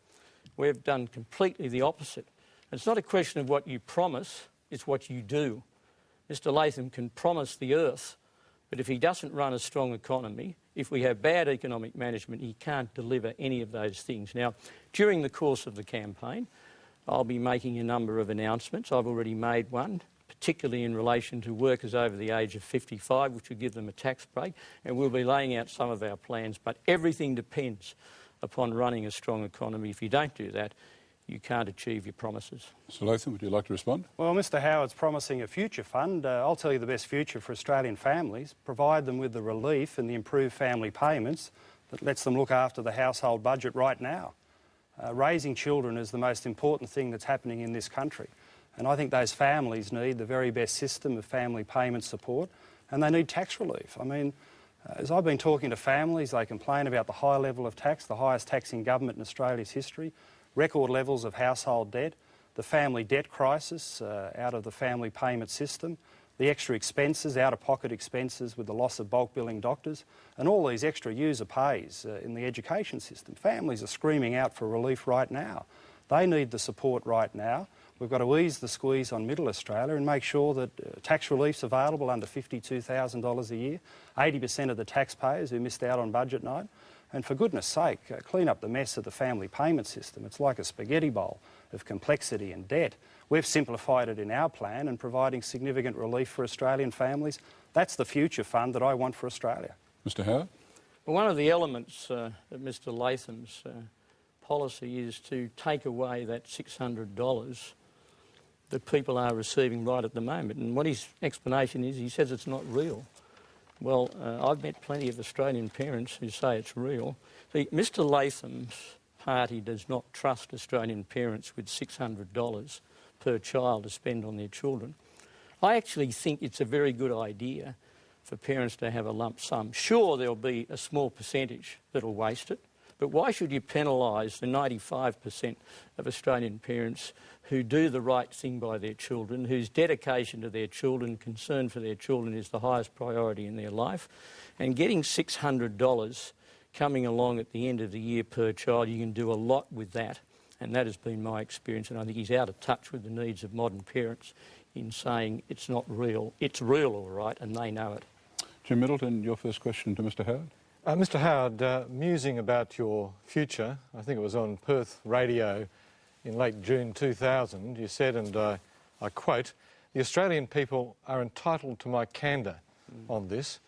We've done completely the opposite. It's not a question of what you promise, it's what you do. Mr Latham can promise the earth, but if he doesn't run a strong economy, if we have bad economic management, he can't deliver any of those things. Now, during the course of the campaign, I'll be making a number of announcements. I've already made one, particularly in relation to workers over the age of 55, which will give them a tax break, and we'll be laying out some of our plans, but everything depends upon running a strong economy. If you don't do that, you can't achieve your promises. Mr Latham, would you like to respond? Well, Mr Howard's promising a future fund. I'll tell you the best future for Australian families. Provide them with the relief and the improved family payments that lets them look after the household budget right now. Raising children is the most important thing that's happening in this country. And I think those families need the very best system of family payment support, and they need tax relief. I mean, as I've been talking to families, they complain about the high level of tax, the highest tax in government in Australia's history, record levels of household debt, the family debt crisis out of the family payment system, the extra expenses, out-of-pocket expenses with the loss of bulk billing doctors, and all these extra user pays in the education system. Families are screaming out for relief right now. They need the support right now. We've got to ease the squeeze on middle Australia and make sure that tax relief's available under $52,000 a year, 80% of the taxpayers who missed out on budget night. And for goodness sake, clean up the mess of the family payment system. It's like a spaghetti bowl of complexity and debt. We've simplified it in our plan and providing significant relief for Australian families. That's the future fund that I want for Australia. Mr Howard? Well, one of the elements of Mr Latham's policy is to take away that $600 that people are receiving right at the moment. And what his explanation is, he says it's not real. Well, I've met plenty of Australian parents who say it's real. See, Mr Latham's party does not trust Australian parents with $600 per child to spend on their children. I actually think it's a very good idea for parents to have a lump sum. Sure, there'll be a small percentage that'll waste it, but why should you penalise the 95% of Australian parents who do the right thing by their children, whose dedication to their children, concern for their children is the highest priority in their life? And getting $600 coming along at the end of the year per child, you can do a lot with that. And that has been my experience, and I think he's out of touch with the needs of modern parents in saying it's not real. It's real, all right, and they know it. Jim Middleton, your first question to Mr Howard. Mr Howard, musing about your future, I think it was on Perth Radio in late June 2000, you said, and I quote, "The Australian people are entitled to my candour on this.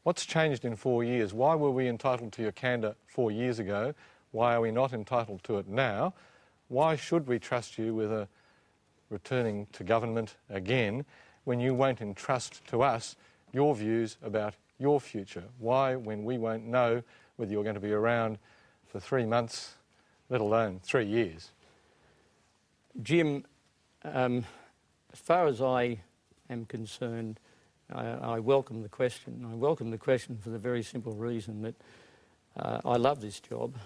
What's changed in 4 years? Why were we entitled to your candour 4 years ago? Why are we not entitled to it now? Why should we trust you with a returning to government again when you won't entrust to us your views about your future? Why, when we won't know whether you're going to be around for 3 months, let alone 3 years?" Jim, as far as I am concerned, I welcome the question. I welcome the question for the very simple reason that I love this job.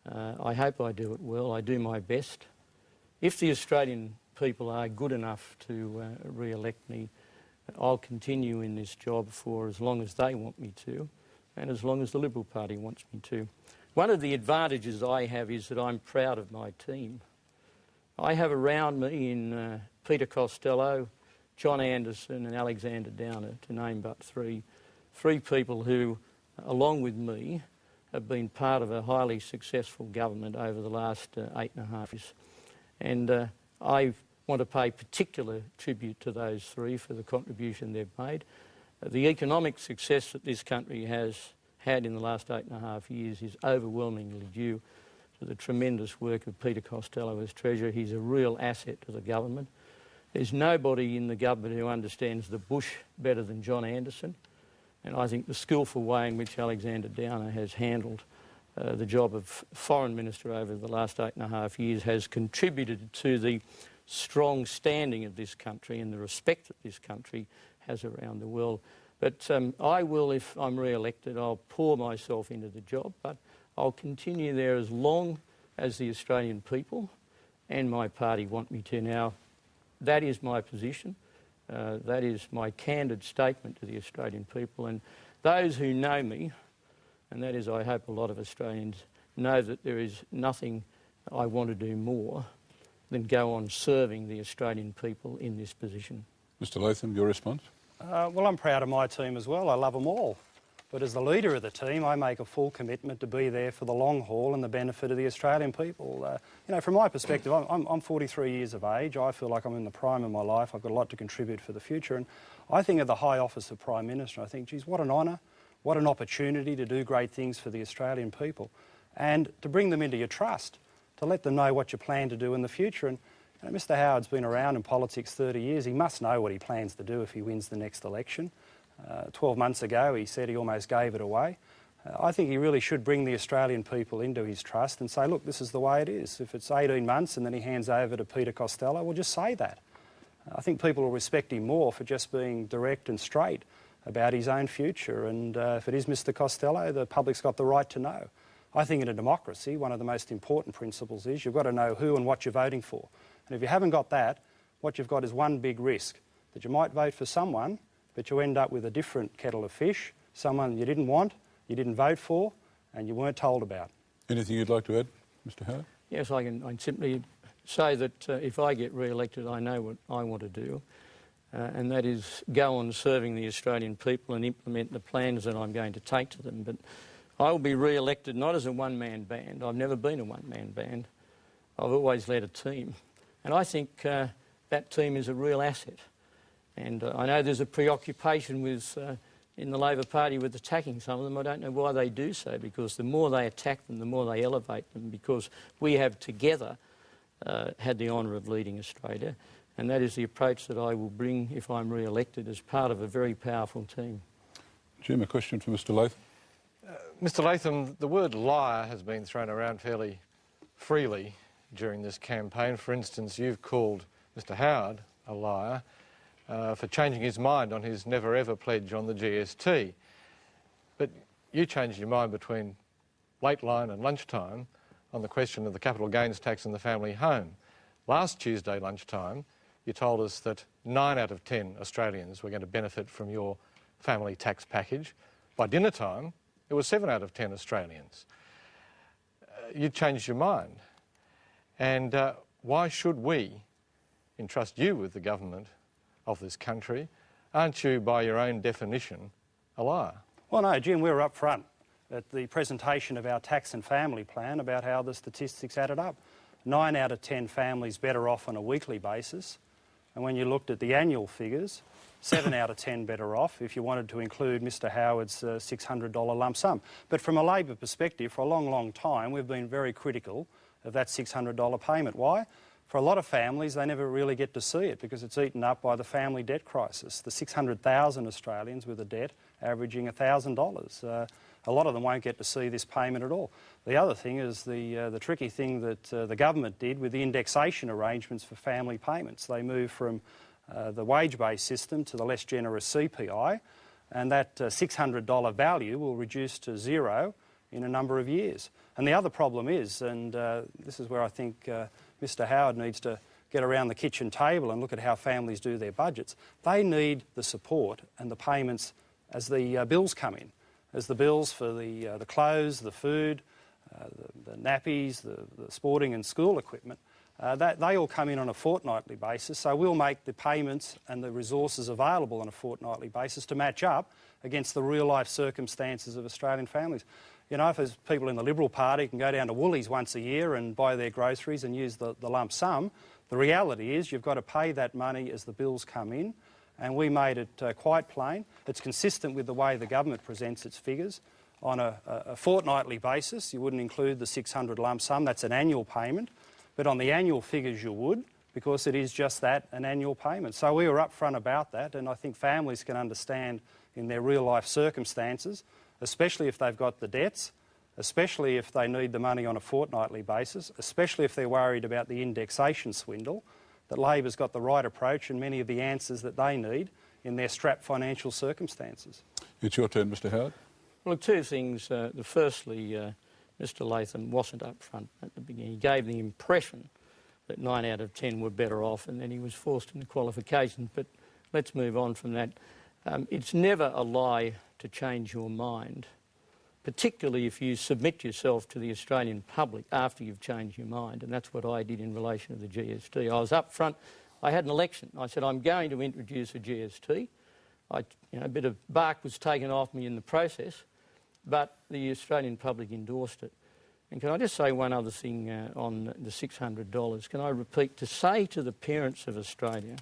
I hope I do it well. I do my best. If the Australian people are good enough to re-elect me, I'll continue in this job for as long as they want me to, and as long as the Liberal Party wants me to. One of the advantages I have is that I'm proud of my team. I have around me in Peter Costello, John Anderson and Alexander Downer, to name but three people who, along with me, have been part of a highly successful government over the last 8.5 years. And I want to pay particular tribute to those three for the contribution they've made. The economic success that this country has had in the last 8.5 years is overwhelmingly due to the tremendous work of Peter Costello as Treasurer. He's a real asset to the government. There's nobody in the government who understands the bush better than John Anderson, and I think the skillful way in which Alexander Downer has handled the job of Foreign Minister over the last 8.5 years has contributed to the strong standing of this country and the respect that this country has around the world. But I will, if I'm re-elected, I'll pour myself into the job, but I'll continue there as long as the Australian people and my party want me to. Now, that is my position. That is my candid statement to the Australian people. And those who know me, and that is, I hope, a lot of Australians, know that there is nothing I want to do more than go on serving the Australian people in this position. Mr Latham, your response? Well, I'm proud of my team as well. I love them all. But as the leader of the team, I make a full commitment to be there for the long haul and the benefit of the Australian people. You know, from my perspective, I'm 43 years of age. I feel like I'm in the prime of my life. I've got a lot to contribute for the future. And I think of the high office of Prime Minister, I think, geez, what an honour, what an opportunity to do great things for the Australian people and to bring them into your trust, to let them know what you plan to do in the future. And you know, Mr Howard's been around in politics 30 years. He must know what he plans to do if he wins the next election. 12 months ago, he said he almost gave it away. I think he really should bring the Australian people into his trust and say, look, this is the way it is. If it's 18 months and then he hands over to Peter Costello, well, just say that. I think people will respect him more for just being direct and straight about his own future. And if it is Mr Costello, the public's got the right to know. I think in a democracy, one of the most important principles is you've got to know who and what you're voting for. And if you haven't got that, what you've got is one big risk, that you might vote for someone but you end up with a different kettle of fish, someone you didn't want, you didn't vote for, and you weren't told about. Anything you'd like to add, Mr Howard? Yes, I can simply say that if I get re-elected, I know what I want to do, and that is go on serving the Australian people and implement the plans that I'm going to take to them. But I will be re-elected not as a one-man band. I've never been a one-man band. I've always led a team. And I think that team is a real asset. And I know there's a preoccupation with, in the Labor Party with attacking some of them. I don't know why they do so, because the more they attack them, the more they elevate them, because we have together had the honour of leading Australia, and that is the approach that I will bring if I'm re-elected as part of a very powerful team. Jim, a question for Mr Latham. Mr Latham, the word liar has been thrown around fairly freely during this campaign. For instance, you've called Mr Howard a liar for changing his mind on his never-ever pledge on the GST. But you changed your mind between late line and lunchtime on the question of the capital gains tax in the family home. Last Tuesday lunchtime, you told us that 9 out of 10 Australians were going to benefit from your family tax package. By dinner time, it was 7 out of 10 Australians. You changed your mind. And why should we entrust you with the government of this country? Aren't you, by your own definition, a liar? Well, no, Jim, we were up front. at the presentation of our tax and family plan about how the statistics added up. 9 out of 10 families better off on a weekly basis. And when you looked at the annual figures, 7 out of 10 better off if you wanted to include Mr Howard's $600 lump sum. But from a Labor perspective, for a long, long time, we've been very critical of that $600 payment. Why? For a lot of families, they never really get to see it because it's eaten up by the family debt crisis. The 600,000 Australians with a debt averaging $1,000. A lot of them won't get to see this payment at all. The other thing is the tricky thing that the government did with the indexation arrangements for family payments. They moved from the wage-based system to the less generous CPI, and that $600 value will reduce to zero in a number of years. And the other problem is, and this is where I think Mr Howard needs to get around the kitchen table and look at how families do their budgets. They need the support and the payments as the bills come in, as the bills for the clothes, the food, the nappies, the sporting and school equipment. They all come in on a fortnightly basis, so we'll make the payments and the resources available on a fortnightly basis to match up against the real-life circumstances of Australian families. You know, if there's people in the Liberal Party can go down to Woolies once a year and buy their groceries and use the lump sum, the reality is you've got to pay that money as the bills come in, and we made it quite plain. It's consistent with the way the government presents its figures. On a fortnightly basis, you wouldn't include the $600 lump sum, that's an annual payment, but on the annual figures you would, because it is just that, an annual payment. So we were upfront about that, and I think families can understand in their real-life circumstances, especially if they've got the debts, especially if they need the money on a fortnightly basis, especially if they're worried about the indexation swindle, that Labor's got the right approach and many of the answers that they need in their strapped financial circumstances. It's your turn, Mr Howard. Well, two things. Firstly, Mr Latham wasn't upfront at the beginning. He gave the impression that 9 out of 10 were better off, and then he was forced into qualifications. But let's move on from that. It's never a lie to change your mind, particularly if you submit yourself to the Australian public after you've changed your mind, and that's what I did in relation to the GST. I was up front. I had an election. I said, I'm going to introduce a GST. A bit of bark was taken off me in the process, but the Australian public endorsed it. And can I just say one other thing on the $600? Can I repeat, to say to the parents of Australia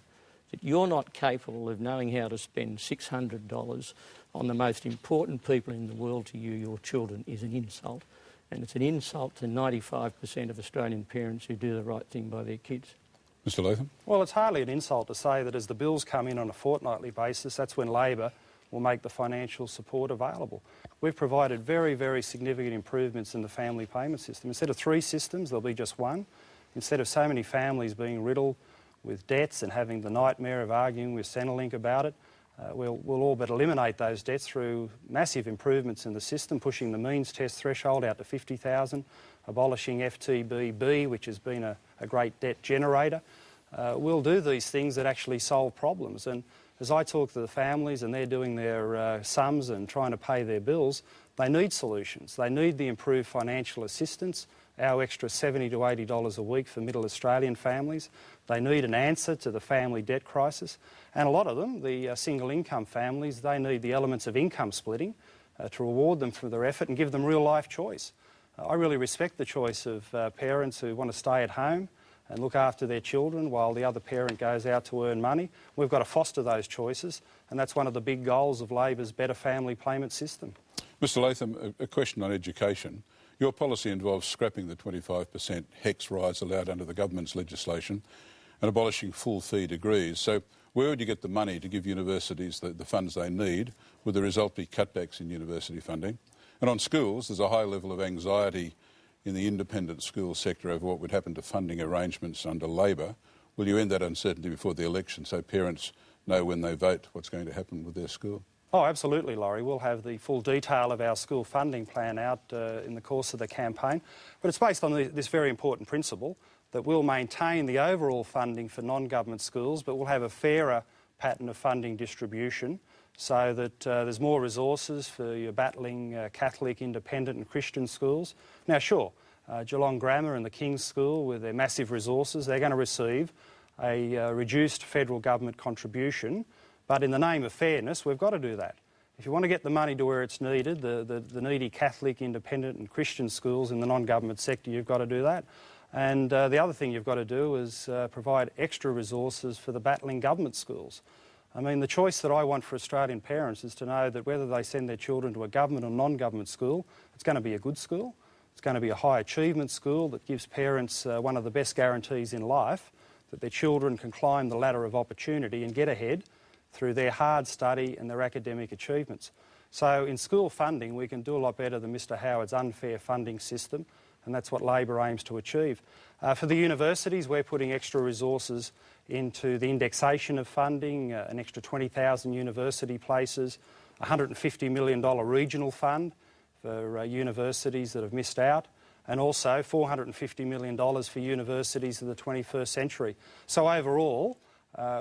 that you're not capable of knowing how to spend $600 on the most important people in the world to you, your children, is an insult. And it's an insult to 95% of Australian parents who do the right thing by their kids. Mr Latham? Well, it's hardly an insult to say that as the bills come in on a fortnightly basis, that's when Labor will make the financial support available. We've provided very, very significant improvements in the family payment system. Instead of 3 systems, there'll be just one. Instead of so many families being riddled with debts and having the nightmare of arguing with Centrelink about it, we'll all but eliminate those debts through massive improvements in the system, pushing the means test threshold out to $50,000, abolishing FTBB, which has been a great debt generator. We'll do these things that actually solve problems. And as I talk to the families and they're doing their sums and trying to pay their bills, they need solutions. They need the improved financial assistance, our extra $70 to $80 a week for middle Australian families. They need an answer to the family debt crisis. And a lot of them, the single income families, they need the elements of income splitting to reward them for their effort and give them real life choice. I really respect the choice of parents who want to stay at home and look after their children while the other parent goes out to earn money. We've got to foster those choices, and that's one of the big goals of Labor's better family payment system. Mr Latham, a question on education. Your policy involves scrapping the 25% HECS rise allowed under the government's legislation and abolishing full fee degrees. So where would you get the money to give universities the funds they need? Would the result be cutbacks in university funding? And on schools, there's a high level of anxiety in the independent school sector over what would happen to funding arrangements under Labor. Will you end that uncertainty before the election so parents know when they vote what's going to happen with their school? Oh, absolutely, Laurie. We'll have the full detail of our school funding plan out in the course of the campaign. But it's based on this very important principle that we'll maintain the overall funding for non-government schools, but we'll have a fairer pattern of funding distribution so that there's more resources for your battling Catholic, independent and Christian schools. Now, sure, Geelong Grammar and the King's School, with their massive resources, they're going to receive a reduced federal government contribution. But in the name of fairness, we've got to do that. If you want to get the money to where it's needed, the needy Catholic, independent and Christian schools in the non-government sector, you've got to do that. And the other thing you've got to do is provide extra resources for the battling government schools. I mean, the choice that I want for Australian parents is to know that whether they send their children to a government or non-government school, it's going to be a good school. It's going to be a high achievement school that gives parents one of the best guarantees in life, that their children can climb the ladder of opportunity and get ahead through their hard study and their academic achievements. So in school funding, we can do a lot better than Mr Howard's unfair funding system, and that's what Labor aims to achieve. For the universities, we're putting extra resources into the indexation of funding, an extra 20,000 university places, a $150 million regional fund for universities that have missed out, and also $450 million for universities of the 21st century. So overall,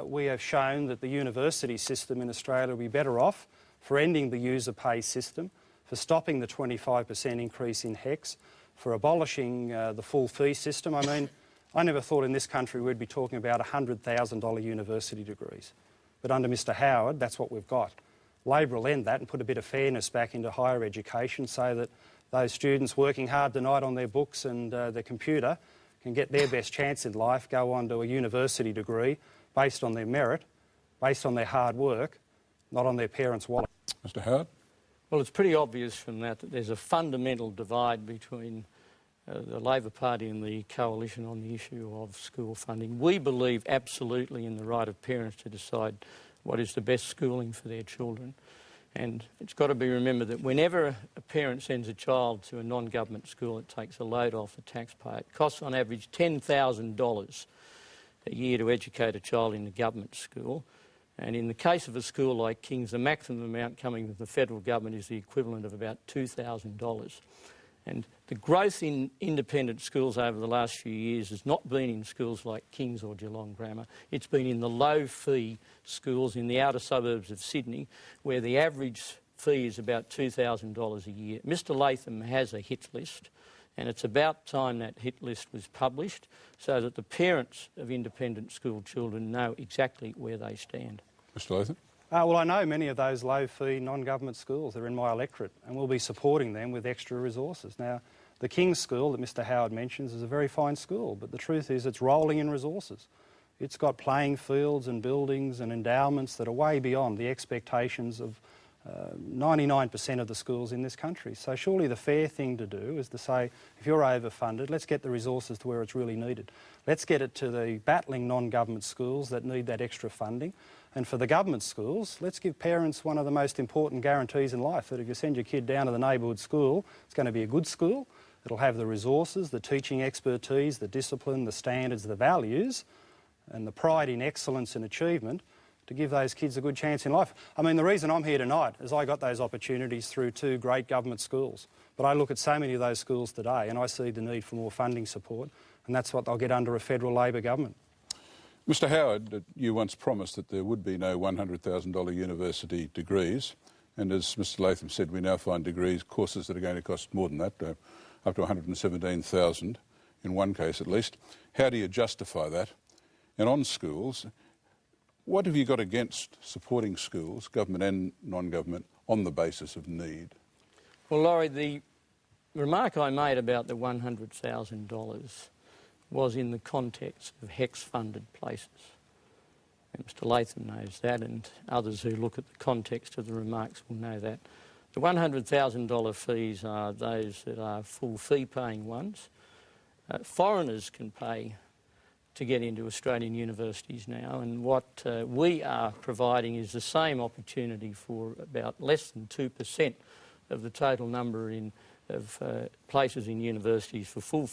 we have shown that the university system in Australia will be better off for ending the user pay system, for stopping the 25% increase in HECS, for abolishing the full fee system. I mean, I never thought in this country we'd be talking about $100,000 university degrees. But under Mr Howard, that's what we've got. Labor will end that and put a bit of fairness back into higher education so that those students working hard tonight on their books and their computer can get their best chance in life, go on to a university degree based on their merit, based on their hard work, not on their parents' wallet. Mr Howard? Well, it's pretty obvious from that there's a fundamental divide between the Labor Party and the Coalition on the issue of school funding. We believe absolutely in the right of parents to decide what is the best schooling for their children. And it's got to be remembered that whenever a parent sends a child to a non-government school, it takes a load off the taxpayer. It costs on average $10,000 a year to educate a child in a government school. And in the case of a school like King's, the maximum amount coming from the federal government is the equivalent of about $2,000. And the growth in independent schools over the last few years has not been in schools like King's or Geelong Grammar. It's been in the low-fee schools in the outer suburbs of Sydney, where the average fee is about $2,000 a year. Mr Latham has a hit list, and it's about time that hit list was published so that the parents of independent school children know exactly where they stand. Mr Latham? Well, I know many of those low-fee non-government schools. They're in my electorate, and we'll be supporting them with extra resources. Now, the King's School that Mr Howard mentions is a very fine school, but the truth is it's rolling in resources. It's got playing fields and buildings and endowments that are way beyond the expectations of 99% of the schools in this country. So surely the fair thing to do is to say, if you're overfunded, let's get the resources to where it's really needed. Let's get it to the battling non-government schools that need that extra funding. And for the government schools, let's give parents one of the most important guarantees in life, that if you send your kid down to the neighbourhood school, it's going to be a good school, it'll have the resources, the teaching expertise, the discipline, the standards, the values, and the pride in excellence and achievement to give those kids a good chance in life. I mean, the reason I'm here tonight is I got those opportunities through two great government schools. But I look at so many of those schools today and I see the need for more funding support, and that's what they'll get under a federal Labor government. Mr Howard, you once promised that there would be no $100,000 university degrees, and as Mr Latham said, we now find degrees, courses that are going to cost more than that, up to $117,000 in one case at least. How do you justify that? And on schools, what have you got against supporting schools, government and non-government, on the basis of need? Well, Laurie, the remark I made about the $100,000 was in the context of HECS-funded places. And Mr Latham knows that, and others who look at the context of the remarks will know that. The $100,000 fees are those that are full fee-paying ones. Foreigners can pay to get into Australian universities now, and what we are providing is the same opportunity for about less than 2% of the total number of places in universities for full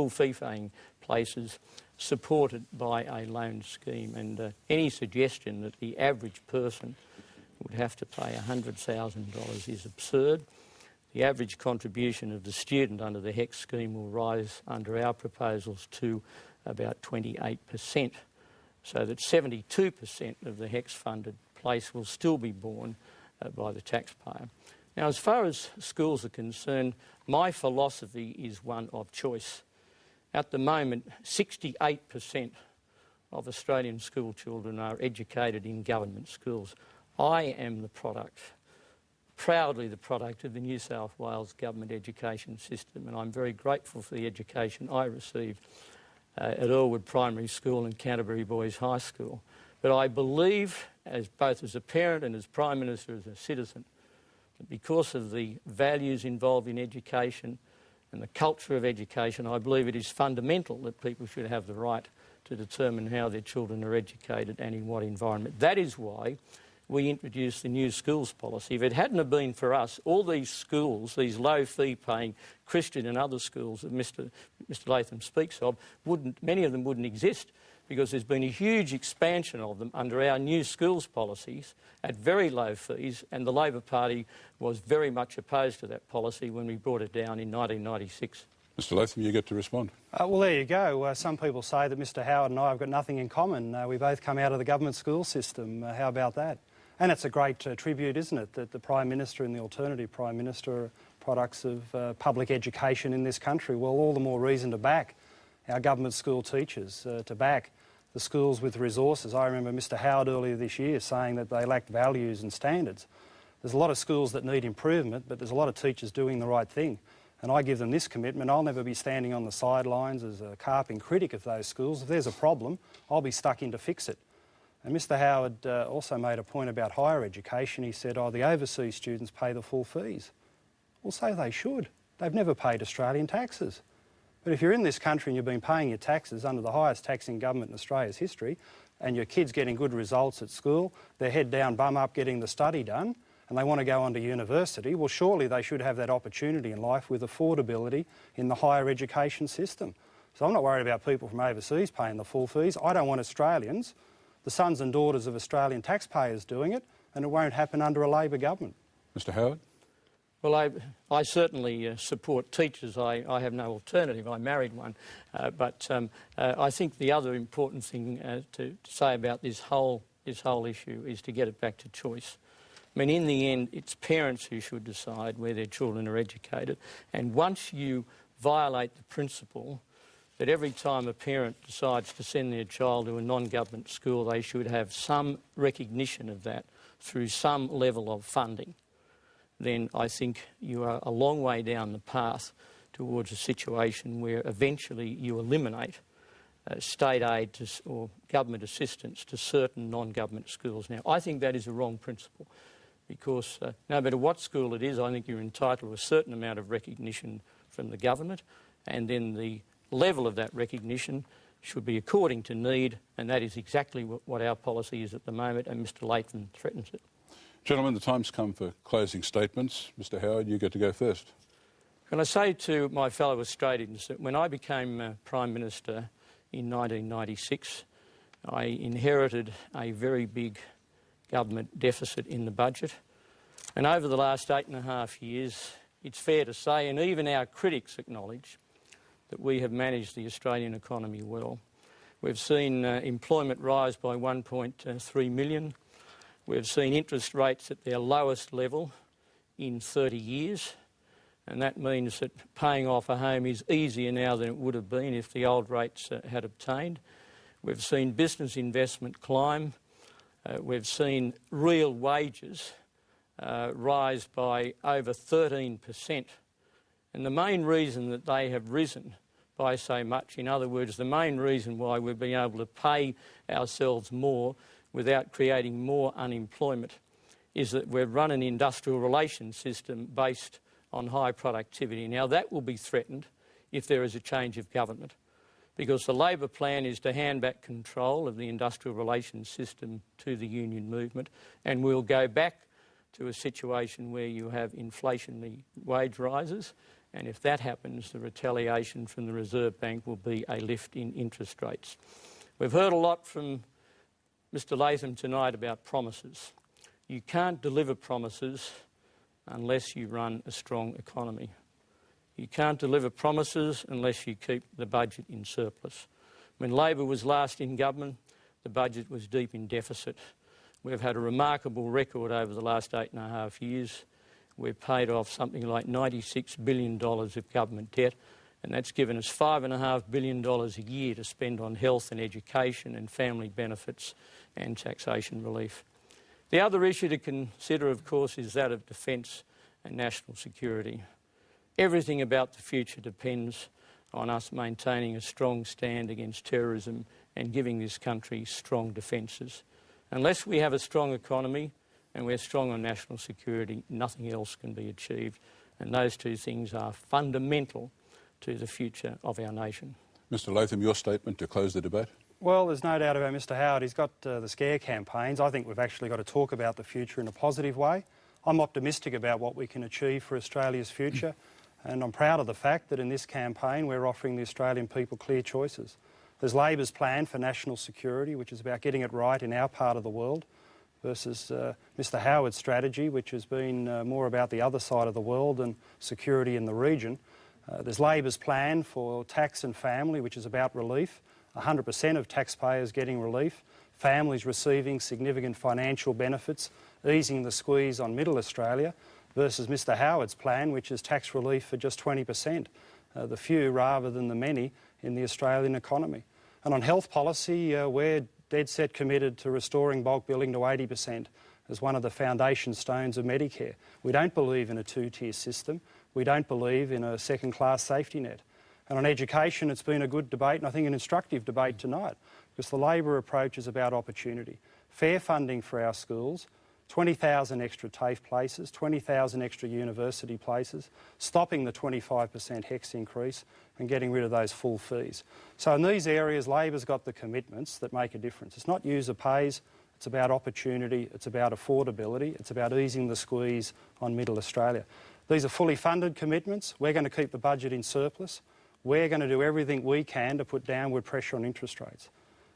fee-paying places, supported by a loan scheme. And any suggestion that the average person would have to pay $100,000 is absurd. The average contribution of the student under the HECS scheme will rise under our proposals to about 28%, so that 72% of the HECS-funded place will still be borne by the taxpayer. Now, as far as schools are concerned, my philosophy is one of choice. At the moment, 68% of Australian school children are educated in government schools. I am the product, proudly the product of the New South Wales government education system, and I'm very grateful for the education I received at Earlwood Primary School and Canterbury Boys High School. But I believe, both as a parent and as Prime Minister, as a citizen, that because of the values involved in education and the culture of education, I believe it is fundamental that people should have the right to determine how their children are educated and in what environment. That is why we introduced the new schools policy. If it hadn't have been for us, all these schools, these low fee paying Christian and other schools that Mr Latham speaks of, many of them wouldn't exist, because there's been a huge expansion of them under our new schools policies at very low fees, and the Labor Party was very much opposed to that policy when we brought it down in 1996. Mr Latham, you get to respond. Well, there you go. Some people say that Mr Howard and I have got nothing in common. We both come out of the government school system. How about that? And it's a great tribute, isn't it, that the Prime Minister and the alternative Prime Minister are products of public education in this country. Well, all the more reason to back our government school teachers, to back the schools with resources. I remember Mr Howard earlier this year saying that they lacked values and standards. There's a lot of schools that need improvement, but there's a lot of teachers doing the right thing. And I give them this commitment: I'll never be standing on the sidelines as a carping critic of those schools. If there's a problem, I'll be stuck in to fix it. And Mr Howard also made a point about higher education. He said, the overseas students pay the full fees. Well, so they should. They've never paid Australian taxes. But if you're in this country and you've been paying your taxes under the highest taxing government in Australia's history, and your kid's getting good results at school, they're head down, bum up, getting the study done, and they want to go on to university, well, surely they should have that opportunity in life with affordability in the higher education system. So I'm not worried about people from overseas paying the full fees. I don't want Australians, the sons and daughters of Australian taxpayers, doing it, and it won't happen under a Labor government. Mr Howard? Well, I certainly support teachers. I have no alternative. I married one. But I think the other important thing to say about this whole issue is to get it back to choice. I mean, in the end, it's parents who should decide where their children are educated. And once you violate the principle that every time a parent decides to send their child to a non-government school, they should have some recognition of that through some level of funding, then I think you are a long way down the path towards a situation where eventually you eliminate state aid or government assistance to certain non-government schools. Now, I think that is a wrong principle, because no matter what school it is, I think you're entitled to a certain amount of recognition from the government, and then the level of that recognition should be according to need, and that is exactly what our policy is at the moment, and Mr Latham threatens it. Gentlemen, the time's come for closing statements. Mr Howard, you get to go first. Can I say to my fellow Australians that when I became Prime Minister in 1996, I inherited a very big government deficit in the budget. And over the last 8.5 years, it's fair to say, and even our critics acknowledge, that we have managed the Australian economy well. We've seen employment rise by 1.3 million. We've seen interest rates at their lowest level in 30 years, and that means that paying off a home is easier now than it would have been if the old rates had obtained. We've seen business investment climb. We've seen real wages rise by over 13%. And the main reason that they have risen by so much, in other words, the main reason why we've been able to pay ourselves more without creating more unemployment, is that we've run an industrial relations system based on high productivity. Now, that will be threatened if there is a change of government, because the Labor plan is to hand back control of the industrial relations system to the union movement, and we'll go back to a situation where you have inflationary wage rises, and if that happens, the retaliation from the Reserve Bank will be a lift in interest rates. We've heard a lot from Mr Latham tonight about promises. You can't deliver promises unless you run a strong economy. You can't deliver promises unless you keep the budget in surplus. When Labor was last in government, the budget was deep in deficit. We've had a remarkable record over the last 8.5 years. We've paid off something like $96 billion of government debt, and that's given us $5.5 billion a year to spend on health and education and family benefits and taxation relief. The other issue to consider, of course, is that of defence and national security. Everything about the future depends on us maintaining a strong stand against terrorism and giving this country strong defences. Unless we have a strong economy and we're strong on national security, nothing else can be achieved. And those two things are fundamental to the future of our nation. Mr Latham, your statement to close the debate? Well, there's no doubt about Mr Howard. He's got the scare campaigns. I think we've actually got to talk about the future in a positive way. I'm optimistic about what we can achieve for Australia's future, and I'm proud of the fact that in this campaign we're offering the Australian people clear choices. There's Labor's plan for national security, which is about getting it right in our part of the world, versus Mr Howard's strategy, which has been more about the other side of the world and security in the region. There's Labor's plan for tax and family, which is about relief. 100% of taxpayers getting relief, families receiving significant financial benefits, easing the squeeze on Middle Australia, versus Mr Howard's plan, which is tax relief for just 20%, the few rather than the many in the Australian economy. And on health policy, we're dead set committed to restoring bulk billing to 80% as one of the foundation stones of Medicare. We don't believe in a two-tier system. We don't believe in a second-class safety net. And on education, it's been a good debate, and I think an instructive debate tonight, because the Labor approach is about opportunity. Fair funding for our schools, 20,000 extra TAFE places, 20,000 extra university places, stopping the 25% HECS increase and getting rid of those full fees. So in these areas, Labor's got the commitments that make a difference. It's not user pays, it's about opportunity, it's about affordability, it's about easing the squeeze on Middle Australia. These are fully funded commitments. We're going to keep the budget in surplus. We're going to do everything we can to put downward pressure on interest rates.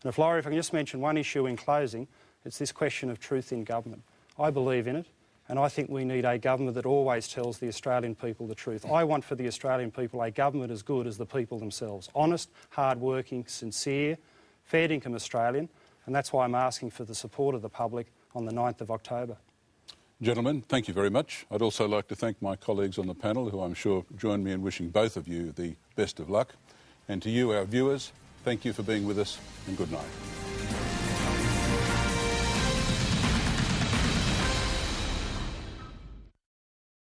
And if I can just mention one issue in closing, it's this question of truth in government. I believe in it, and I think we need a government that always tells the Australian people the truth. I want for the Australian people a government as good as the people themselves. Honest, hard-working, sincere, fair income Australian, and that's why I'm asking for the support of the public on the 9th of October. Gentlemen, thank you very much. I'd also like to thank my colleagues on the panel, who I'm sure join me in wishing both of you the best of luck. And to you, our viewers, thank you for being with us, and good night.